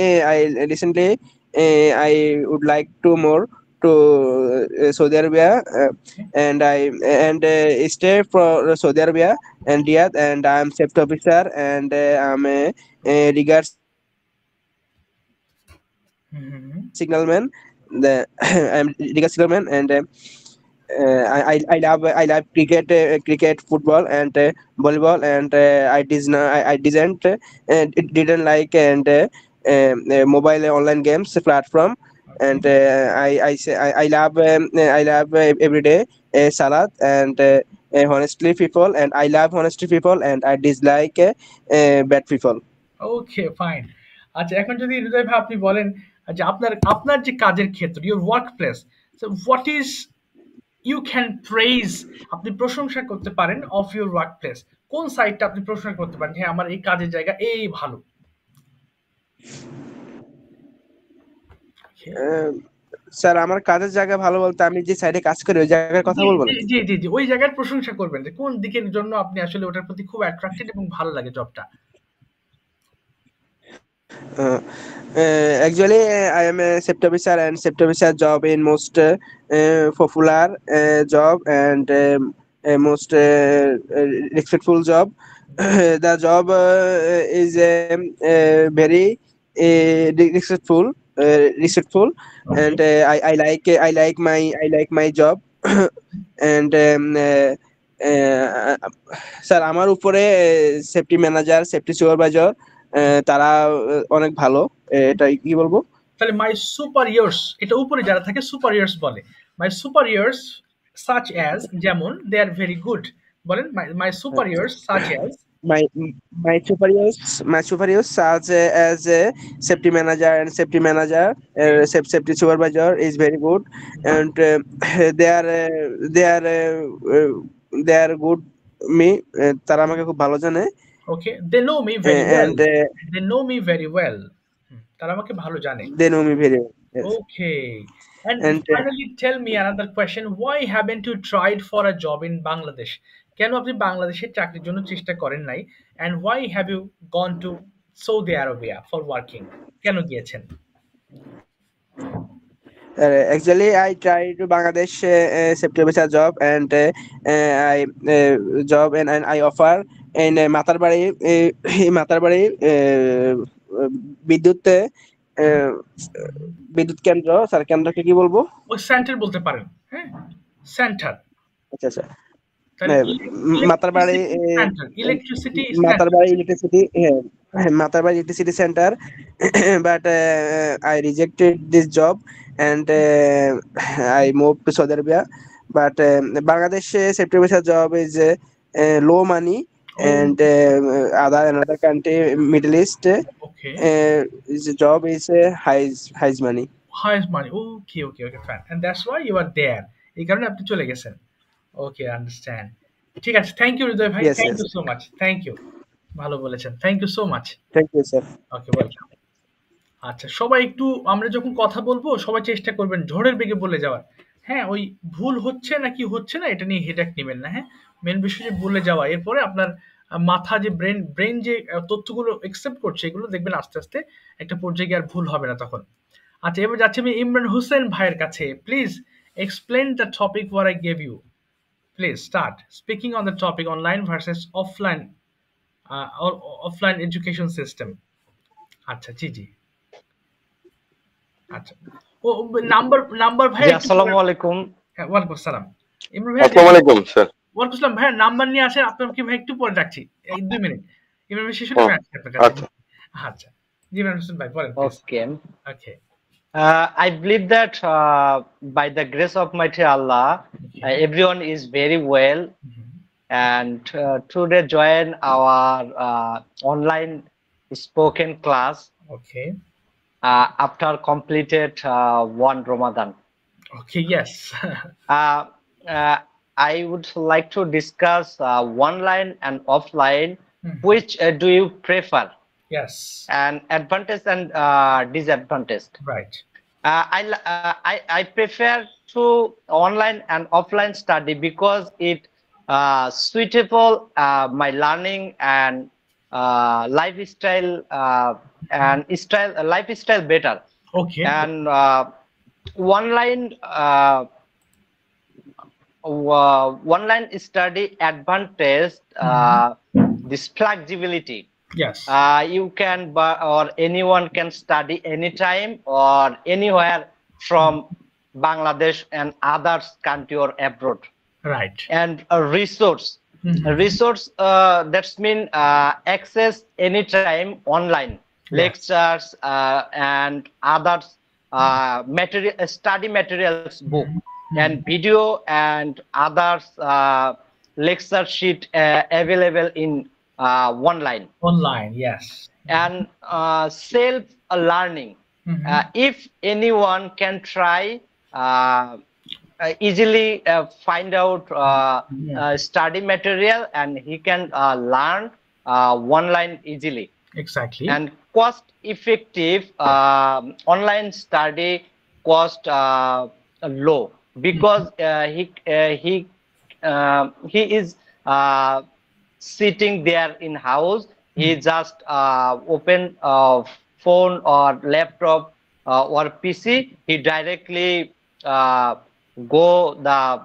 I would like to more to Saudi Arabia, and I and stay for Saudi Arabia and Riyadh, and I'm safety officer, and I'm a rigor Mhm. signalman. The I'm rigor signalman, and I love cricket, football, and volleyball, and I didn't didn't like and mobile online games platform, Okay. and I love every day salad, and honestly people, and I love honestly people, and I dislike bad people. Okay, fine. আচ্ছা, এখন যদি হৃদয় ভাই আপনি বলেন যে আপনার আপনার যে কাজের ক্ষেত্র, your workplace, so what is you can praise, আপনি প্রশংসা করতে পারেন অফ ইউর ওয়ার্ক প্লেস, কোন সাইটটা আপনি প্রশংসা করতে পারেন, হ্যাঁ আমার এই কাজের জায়গা এই ভালো? Okay. স্যার আমার কাজের জায়গা ভালো বলতে আমি যে সাইডে কাজ করি ওই জায়গার কথা জি বলবো জি নাকি? জি জি জি, ওই জায়গার প্রশংসা করবেন যে কোন দিকের জন্য আপনি আসলে ওটার প্রতি খুব অ্যাট্রাক্টেড এবং ভালো লাগে জবটা। Actually, I am a safety officer, and safety officer job in most popular job, and most respectful job. The job is very respectful, and I like my job, and sir আমার উপরে safety manager, safety supervisor, তারা অনেক ভালো, এটা কি বলবো? তাহলে মাই সুপারিয়র্স, এটা উপরে যারা থাকে সুপারিয়র্স বলে। মাই সুপারিয়র্স সাচ অ্যাজ, যেমন দে আর ভেরি গুড, বলেন my superiors such as. my my superiors such as safety manager and safety manager, safety supervisor is very good, and they are they are good me, তারা আমাকে খুব ভালো জানে, okay, they know me very well, and they know me very well, তারা আমাকে ভালো জানে। they know me very well. Yes. Okay. And And finally, tell me another question. Why haven't you tried for a job in Bangladesh? কেন আপনি বাংলাদেশের চাকরির জন্য চেষ্টা করেন নাই? And why have you gone to Saudi Arabia for working? কেন গিয়েছেন? Actually, I tried to Bangladesh safety officer job, and I job, and I offer in Matarbari, Matarbari বিদ্যুৎ বিদ্যুৎ কেন্দ্র, স্যার কেন্দ্রকে কি বলবো? ওই সেন্টার বলতে পারেন, হ্যাঁ সেন্টার। আচ্ছা আচ্ছা, তাহলে Matarbari centre, electricity Matarbari electricity, Matarbari electricity centre, but I rejected this job, and I moved to Saudi Arabia, but Bangladesh safety officer job is low money, and another country, Middle East, Okay. His job is high money. Highest money. Okay, okay, okay, fine. And that's why you are there. এই কারণে আপনি চলে গেছেন। Okay, understand. ঠিক আছে, thank you Hridoy ভাই, Yes, thank yes. You so much, thank you, ভালো বলেছেন, thank you so much. Thank you, sir. Okay, welcome. আচ্ছা, সবাই একটু, আমরা যখন কথা বলবো সবাই চেষ্টা করবেন ঝড়ের বেগে বলে যাওয়ার। হ্যাঁ, ওই ভুল হচ্ছে নাকি হচ্ছে না এটা নিয়ে হেডেক নেবেন না। হ্যাঁ, মেন বিষয় যে বলে যাওয়া, এরপরে আপনার মাথা যে ব্রেন যে তথ্যগুলো একসেপ্ট করছে এগুলো দেখবেন আস্তে আস্তে একটা পর্যায়ে গিয়ে আর ভুল হবে না তখন। আচ্ছা, এবার যাচ্ছি আমি ইমরান হোসেন ভাইয়ের কাছে। Please explain the topic what I gave you. Please start speaking on the topic online versus offline, offline education system. আচ্ছা, জি জি, আচ্ছা। ও নাম্বার ভাই, আসসালামু আলাইকুম। হ্যাঁ, ওয়ালাইকুম আসসালাম। ইমরান ভাই, আসসালামু আলাইকুম স্যার। ওয়ালাইকুম আসসালাম ভাইয়া, নাম্বার নিয়ে আসেন, আপনাকে ভাই একটু পরে ডাকছি, এই 2 মিনিট। ইমরান ভাই শেষ হলে আমি আসছি আপনার কাছে। আচ্ছা আচ্ছা, জি ইমরান হোসেন ভাই বলেন please. Okay, okay, I believe that by the grace of Mighty Allah, everyone is very well, and today join our online spoken class okay, after completed one Ramadan. okay, yes. Uh, uh, I would like to discuss online and offline. Which do you prefer? Yes, And advantage and disadvantage. right. I prefer to online and offline study because it suitable my learning and lifestyle lifestyle better. Okay. And online online study advantage this flexibility. Yes. You can or anyone can study anytime or anywhere from Bangladesh and others country or abroad. Right. And a resource. A resource that's mean access anytime online lectures and others material study materials book and video and others lecture sheet available in online. Online, yes. And self learning. If anyone can try easily find out study material and he can learn online easily. Exactly. And cost effective online study cost low because he is sitting there in house. He just open phone or laptop or PC. He directly go the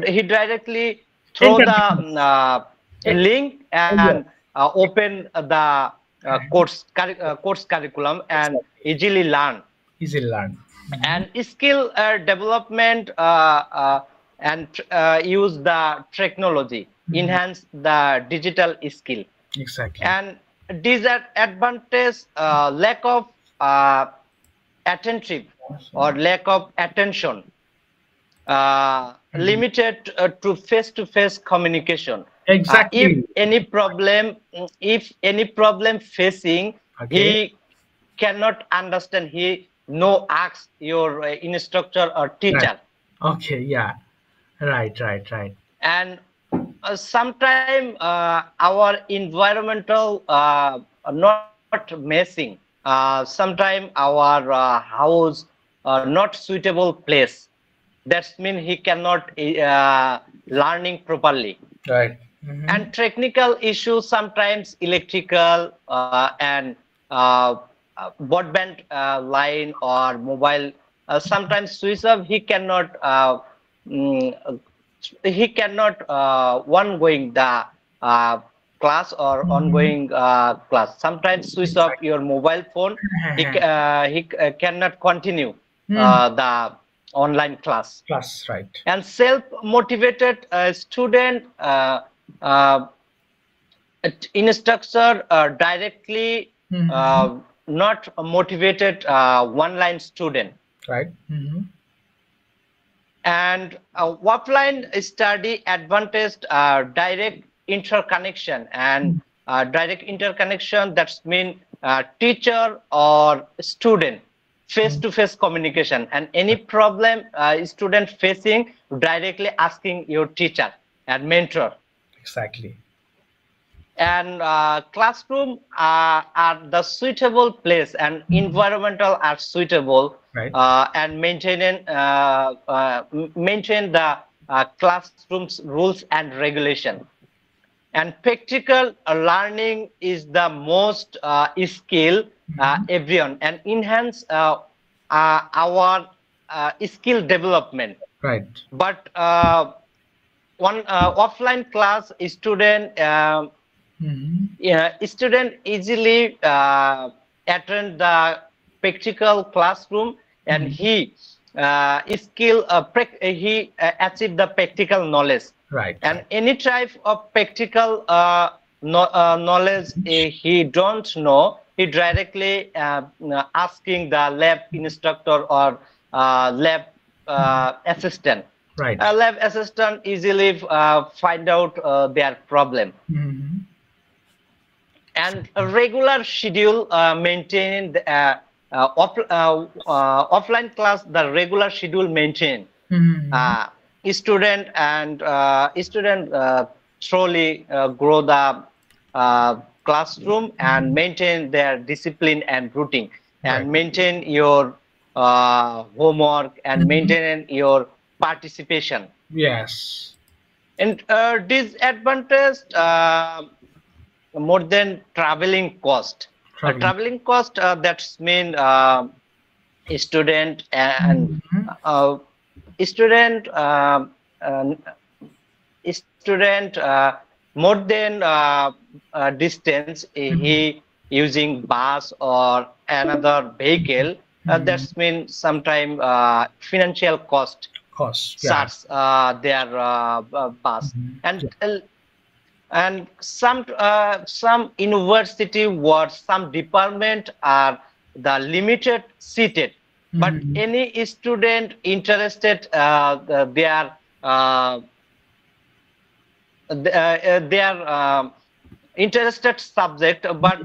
he directly throw the link and open the course curriculum and easily learn. And skill development and use the technology, enhance the digital skill. Exactly. And disadvantage lack of attentive or lack of attention, limited to face-to-face communication. Exactly. If any problem facing, he cannot understand. He no asks your instructor or teacher. Right. Okay. Yeah. Right. And sometimes our environmental not messing. Sometimes our house not suitable place. That means he cannot learning properly. Right. And technical issues, sometimes electrical and broadband line or mobile sometimes switch off. He cannot ongoing the class or ongoing class. Sometimes switch off your mobile phone. He cannot continue the online class. Right. And self-motivated student instructor directly not motivated one-line student. Right. And offline study advantage direct interconnection. And direct interconnection, that's mean teacher or student face-to-face communication, and any problem student facing, directly asking your teacher and mentor. Exactly. And classroom are the suitable place and environmental are suitable. Right. And maintain the classroom's rules and regulation. And practical learning is the most skill everyone, and enhance our skill development. Right. But one offline class student student easily attend the practical classroom, and he he achieve the practical knowledge. Right. And any type of practical knowledge he don't know, he directly asking the lab instructor or lab assistant. Right. A lab assistant easily find out their problem. And a regular schedule maintained offline class, the regular schedule maintained. Student and student slowly grow the classroom and maintain their discipline and routine. and Right. maintain your homework and maintain your participation. Yes. And disadvantage more than traveling cost. Traveling cost that's mean student and student student more than distance he using bus or another vehicle that's mean sometime financial cost Cost. Yeah. starts their bus and some university or some department are the limited seated, but any student interested their interested subject but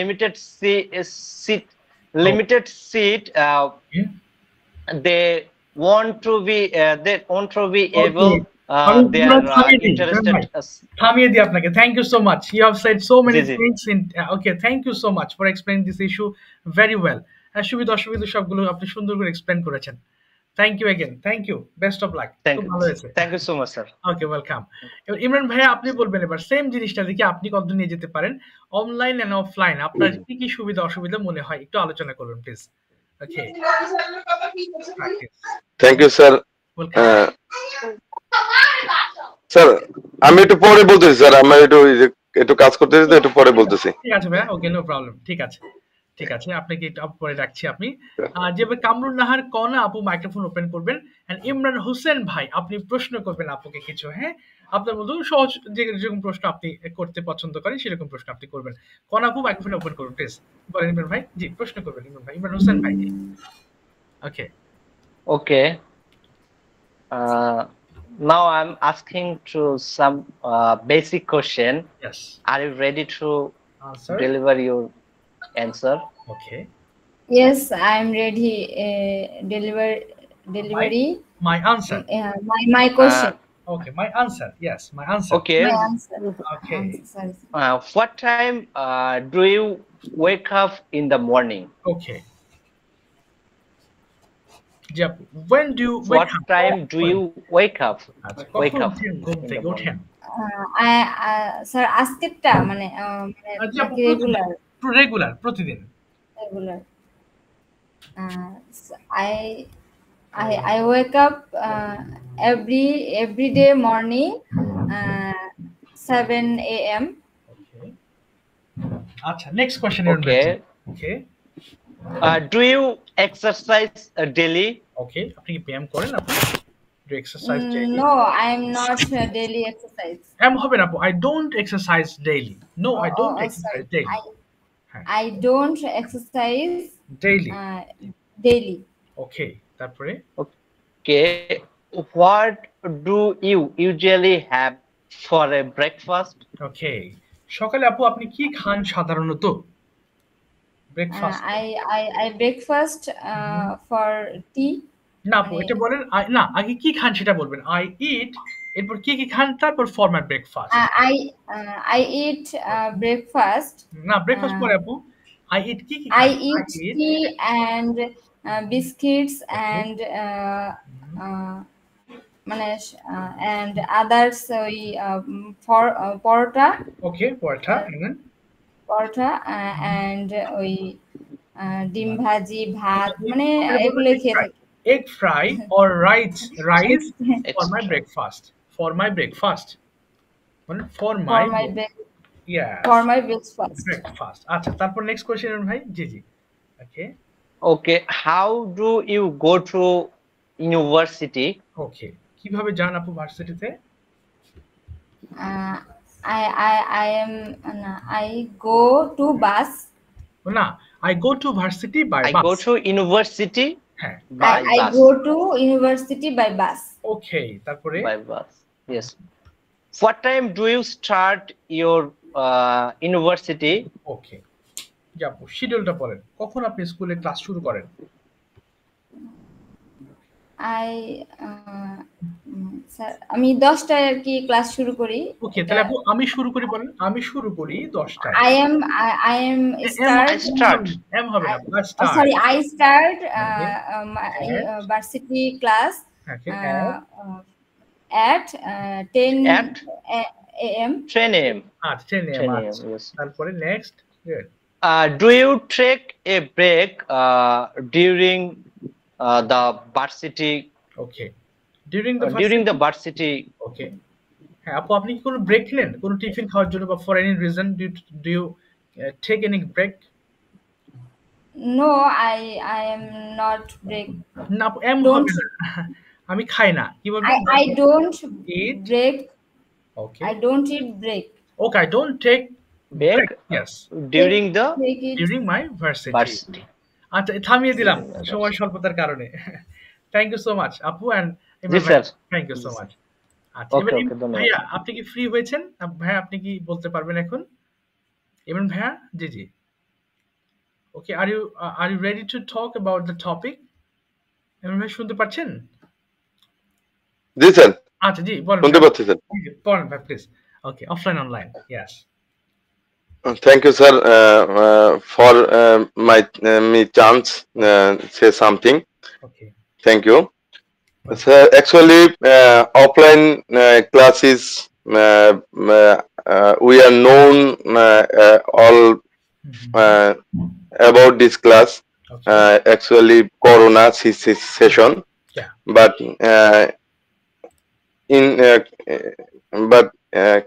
limited seat they want to be able their interested থামিয়ে দিই আপনাকে thank you so much you have said so many জি, জি। Things in okay thank you so much for explaining this issue very well সুবিধা অসুবিধা সবগুলো আপনি সুন্দর করে এক্সপ্লেন করেছেন thank you again thank you best of luck খুব ভালো হয়েছে thank you so much sir okay welcome এবার ইমরান ভাইয়া আপনি বলবেন এবার সেম জিনিসটা দেখি আপনি কতদূর নিয়ে যেতে পারেন অনলাইন এন্ড অফলাইন আপনার কি কি সুবিধা অসুবিধা মনে হয় একটু আলোচনা করুন please okay thank you sir sir আমি একটু পরে বলতেছি স্যার আমি একটু কাজ করতেছি তো একটু পরে বলতেছি ঠিক আছে ভাইয়া ওকে নো প্রবলেম ঠিক আছে আপনাকে একটু পরে রাখছি আপনি যেভাবে কামরুন নাহার কনা আপু মাইক্রোফোন ওপেন করবেন এন্ড ইমরান হোসেন ভাই আপনি প্রশ্ন করবেন আপুকে কিছু হ্যাঁ আপনার মধ্যে সহজ যেরকম প্রশ্ন আপনি করতে পছন্দ করেন সেরকম প্রশ্ন আপনি করবেন কনা আপু মাইক্রোফোন ওপেন করুন প্লিজ বলেন ইমরান ভাই জি প্রশ্ন করবেন ইমরান হোসেন ভাই ওকে ওকে now I'm asking to some basic question. Yes. Are you ready to deliver your answer? Okay. Yes, I'm ready. Delivery. My answer. My question. Okay, my answer. Yes, my answer. Okay. My answer. Okay. What time do you wake up in the morning? Okay. Yep. When do you wake what up? time do you wake up? Wake up. ঘুম থেকে ওঠেন? Sir আজকেরটা মানে regular প্রতিদিন। Regular. I wake up every day morning 7 a.m. Okay. আচ্ছা next question. Okay. Do you exercise daily? Okay. আপনি কি ব্যায়াম করেন আপনি? Do you exercise daily? No, I am not daily exercise. হবে না আপু I don't exercise daily. No, I don't exercise daily. I don't exercise daily. Daily. Okay. তারপরে? Okay. What do you usually have for a breakfast? Okay. সকালে আপু আপনি কি খান সাধারণত? Breakfast. I breakfast for tea. না আপু এটা বলেন না আগে কি খান সেটা বলবেন I eat এরপর কি কি খান তারপর for my breakfast. I eat breakfast. না breakfast পরে আপু I eat কি কি I eat tea and biscuits and and others for porota. Okay, porota and ওই ডিম ভাজি ভাত মানে এগুলো খেয়ে থাকি egg fry or rice for my breakfast for my breakfast আচ্ছা তারপর next question ভাই জি okay how do you go to university? Okay, কিভাবে যান আপু ভার্সিটিতে? I go to bus. না I go to varsity by bus. I go to university by bus. I go to university by bus. Okay, তারপরে by bus. Yes. What time do you start your university? Okay. শিডিউলটা বলেন কখন আপনি স্কুলে class শুরু করেন? Sir আমি 10টায় আর কি class শুরু করি। ওকে, তাহলে আপু আমি শুরু করি বলেন। আমি শুরু করি 10টায়। I am start. এম হবে না, start. Sorry, I start my varsity class at 10 a.m. 10 a.m. আচ্ছা 10 a.m. তারপরে next. Do you take a break during the varsity? Okay. During the varsity. Okay. হ্যাঁ আপু, আপনি কি কোনো ব্রেক নেন কোনো টিফিন খাওয়ার জন্য বা for any reason do you take any break? No, I am not break. না এম হবে না, আমি খাই না, কি বলবো? I don't eat break. Okay. I don't eat break. Okay, I don't take break. Yes. During my varsity. আচ্ছা থামিয়ে দিলাম সময় স্বল্পতার কারণে। থ্যাংক ইউ সো মাচ আপু and thank you so much. আচ্ছা ভাইয়া আপনি কি ফ্রি হয়েছেন? ভাইয়া আপনি কি বলতে পারবেন এখন? ইমরান ভাইয়া? জি জি। Okay, are you ready to talk about the topic? Imran ভাই শুনতে পাচ্ছেন? জি স্যার। আচ্ছা জি বলেন। শুনতে পাচ্ছি স্যার। বলেন ভাই please. Okay, offline online. Yes. Thank you, sir, for me chance say something. Okay. Thank you. So actually, offline classes we are known all about this class. Actually, Corona session, but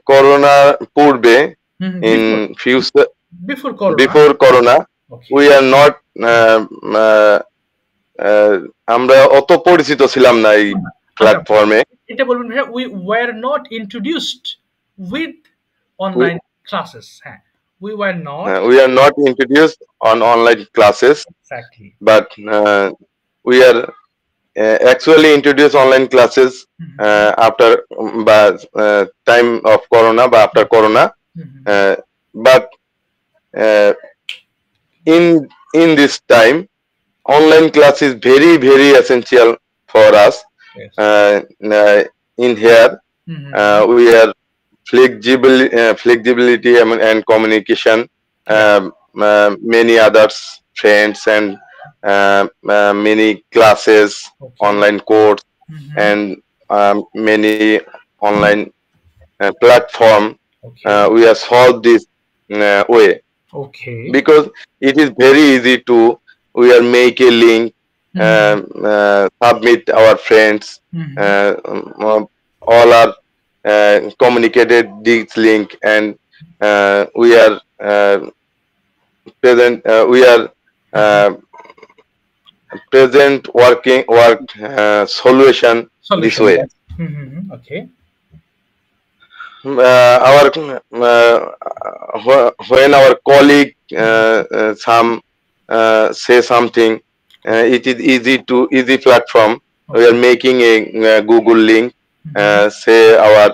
Corona purbe. In future, before Corona, we are not আমরা অত পরিচিত ছিলাম না এই প্ল্যাটফর্মে। এটা বলবেন ভাই, we were not introduced with online classes. হ্যাঁ, we are not introduced on online classes. Exactly. But we are actually introduced online classes after time of Corona, but after Corona. But in this time, online class is very essential for us. Yes. In here, we are flexibility and communication. Many others friends and many classes, online course, and many online platform. We have solved this way. Okay. Because it is very easy to make a link, submit our friends, all are communicated this link, and we are present work solution this way. Okay. When our colleague some say something, it is easy platform. We are making a Google link, say our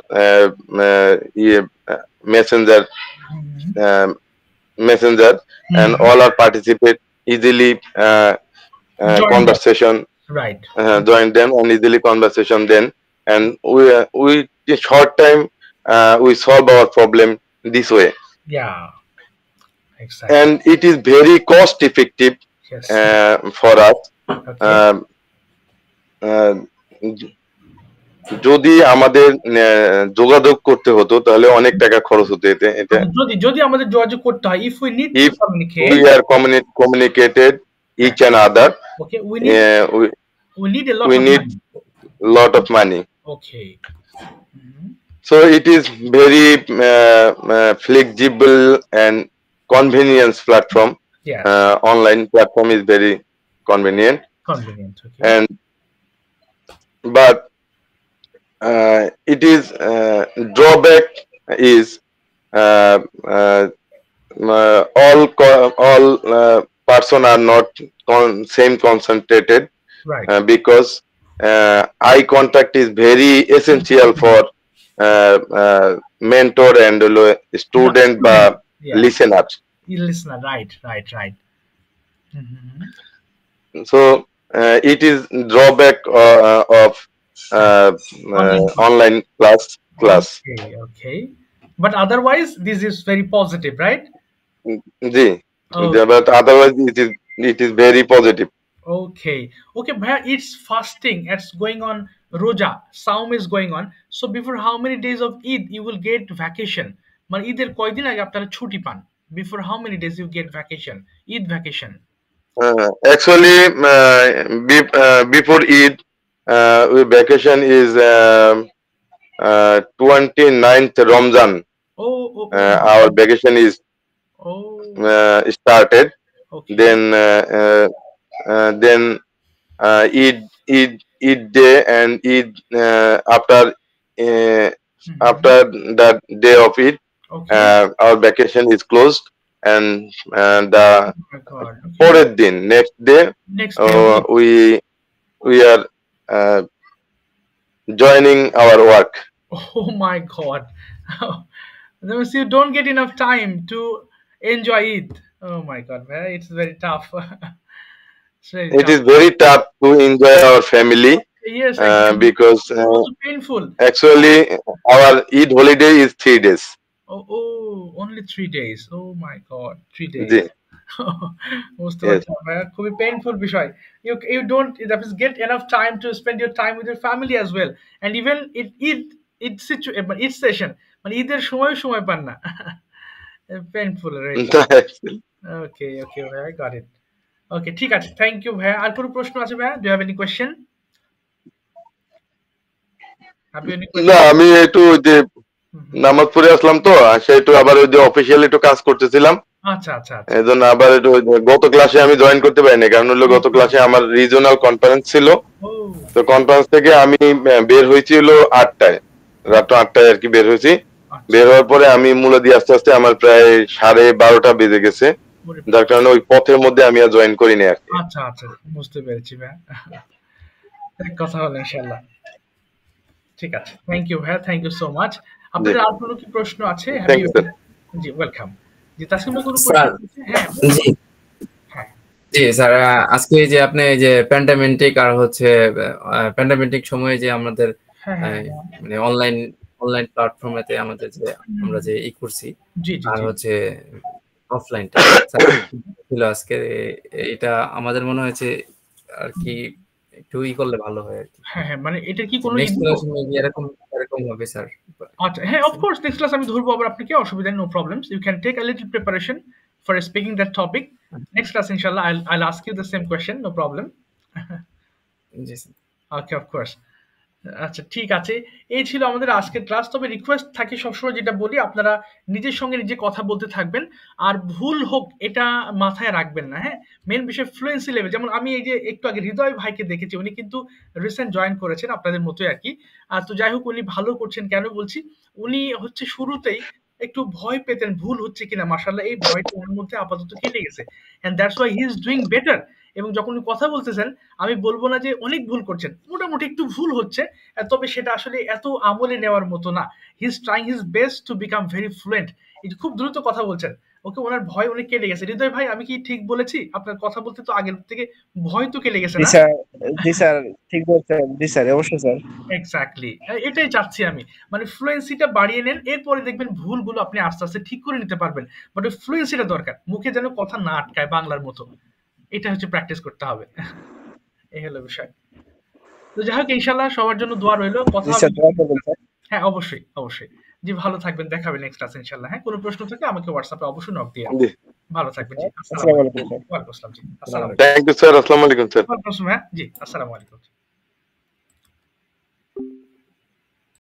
messenger, and all are participate easily conversation. Right. Join them and easily conversation then, and we short time we solve our problem this way. Yeah. Exactly. And it is very cost effective. Yes. For us. Okay. যদি আমাদের যোগাযোগ করতে হতো তাহলে অনেক টাকা খরচ হতো এতে। যদি আমাদের যোগাযোগ করতে হয়, if we need to communicate, we are communicated each and other. Okay, we need a lot of money. Okay. So it is very flexible and convenience platform. Yeah. Online platform is very convenient. Okay. And but it is drawback is all person are not same concentrated. Right. Because eye contact is very essential for mentor and student বা listener. Listener, right. So it is drawback of online class. Okay. But otherwise, this is very positive, right? Ji. But otherwise, it is very positive. Okay, bhaiya, it's fasting, it's going on, roja saum is going on, so before how many days of Eid you will get vacation? মানে ঈদের কয়দিন আগে আপনারা ছুটি পান? Before how many days you get vacation, Eid vacation? Actually, before Eid, vacation is 29th Ramzan. Our vacation is started. Okay. Then Eid day and Eid after that day of Eid, our vacation is closed, and the fourth day, next day, we are joining our work. Oh my God! That means you don't get enough time to enjoy Eid. Oh my God, man, it's very tough. It is very tough to enjoy our family. Yes, because also painful. Actually, our Eid holiday is 3 days. Oh, only 3 days. Oh my God, 3 days. বুঝতে Yes. পারছি ভাইয়া, খুবই painful বিষয়। You don't get enough time to spend your time with your family as well, and even each session মানে ঈদের সময় পান না। Painful, right? Okay, ভাইয়া, got it. Okay, ঠিক আছে, থ্যাংক ইউ ভাইয়া। আর কোনো প্রশ্ন আছে ভাইয়া? Do you have any question? না, আমি একটু যে নামাজ পড়ে আসলাম তো, একটু আবার ওই যে অফিসিয়ালি একটু কাজ করতেছিলাম। আচ্ছা। এজন্য আবার একটু গত ক্লাসে আমি জয়েন করতে পারিনি, কারণ হলো গত ক্লাসে আমার রিজিওনাল কনফারেন্স ছিল। তো কনফারেন্স থেকে আমি বের হয়েছিল 8টায়, রাত 8টায় আর কি বের হয়েছি। বের হওয়ার পরে আমি মূলদি আস্তে আস্তে আমার প্রায় 12:30 বেজে গেছে, যার কারণে ওই পথের মধ্যে আমি আর জয়েন করিনি আর কি। আচ্ছা, বুঝতে পেরেছি ভাইয়া। কথা হবে ইনশাআল্লাহ। ঠিক আছে, থ্যাংক ইউ ভাইয়া, থ্যাংক ইউ সো মাচ। আপনাদের আর কোনো কি প্রশ্ন আছে? জি, ওয়েলকাম। জি, তাসকিন ভাই, কোনো প্রশ্ন আছে? হ্যাঁ জি স্যার, আজকে যে আপনি যে প্যান্ডামিক আর হচ্ছে প্যান্ডামিক সময়ে যে আমাদের মানে অনলাইন প্ল্যাটফর্মেতে আমাদের যে আমরা যে করছি আর হচ্ছে অফলাইনটা ছিল আজকে, এটা আমাদের মনে হয়েছে আর কি একটু করলে ভালো হয় আর কি। হ্যাঁ, মানে এটা কি কোনো নেক্সট ক্লাস মেবি এরকম হবে স্যার? আচ্ছা, হ্যাঁ, অফ কোর্স নেক্সট ক্লাস আমি ধরবো আবার আপনাকে, অসুবিধা নেই, no problems. You can take a little preparation for speaking that topic. Next class ইনশাআল্লাহ I'll ask you the same question, no problem. জি স্যার। Okay, of course. আচ্ছা, ঠিক আছে, এই ছিল আমাদের আজকের ক্লাস। তবে রিকোয়েস্ট থাকে সবসময়, যেটা বলি, আপনারা নিজের সঙ্গে নিজে কথা বলতে থাকবেন, আর ভুল হোক এটা মাথায় রাখবেন না। হ্যাঁ, মেন বিষয় ফ্লুয়েন্সি লেভেল। যেমন আমি এই যে একটু আগে হৃদয় ভাইকে দেখেছি, উনি কিন্তু রিসেন্ট জয়েন করেছেন আপনাদের মতোই আর কি। তো যাই হোক, উনি ভালো করছেন। কেন বলছি, উনি হচ্ছে শুরুতেই একটু ভয় পেতেন ভুল হচ্ছে কিনা, মাশাআল্লাহ এই ভয়টা ওর মধ্যে আপাতত কেটে গেছে, and that's why he is doing better. এবং যখন উনি কথা বলতেছেন, আমি বলবো না যে অনেক ভুল করছেন, মোটামুটি একটু ভুল হচ্ছে, তবে সেটা আসলে এত আমলে নেওয়ার মতো না। He is trying his best to become very fluent. এই খুব দ্রুত কথা বলছেন, ওকে, ওনার ভয় অনেক কেটে গেছে। হৃদয় ভাই, আমি কি ঠিক বলেছি? আপনার কথা বলতে তো আগের থেকে ভয় তো কেটে গেছে না? জি স্যার, ঠিক বলছেন। জি স্যার, অবশ্যই স্যার। এক্স্যাক্টলি, এটাই চাচ্ছি আমি। মানে ফ্লুয়েন্সিটা বাড়িয়ে নেন, এরপরে দেখবেন ভুলগুলো আপনি আস্তে আস্তে ঠিক করে নিতে পারবেন। বাট ওই ফ্লুয়েন্সিটা দরকার, মুখে যেন কথা না আটকায় বাংলার মতো, এটা হচ্ছে প্র্যাকটিস করতে হবে। এই হলো বিষয়। তো যাই হোক, ইনশাআল্লাহ সবার জন্য দোয়া রইলো। কথা হবে। হ্যাঁ, অবশ্যই। জি, ভালো থাকবেন, দেখা হবে নেক্সট ক্লাসে ইনশাআল্লাহ। হ্যাঁ, কোনো প্রশ্ন থাকলে আমাকে হোয়াটসঅ্যাপে অবশ্যই নক দিয়ে। ভালো থাকবেন। জি, আসসালামু আলাইকুম। ওয়ালাইকুম আসসালাম। জি, আসসালামু আলাইকুম। Thank you sir. আসসালামু আলাইকুম স্যার। ওয়ালাইকুম আসসালাম। জি, আসসালামু আলাইকুম।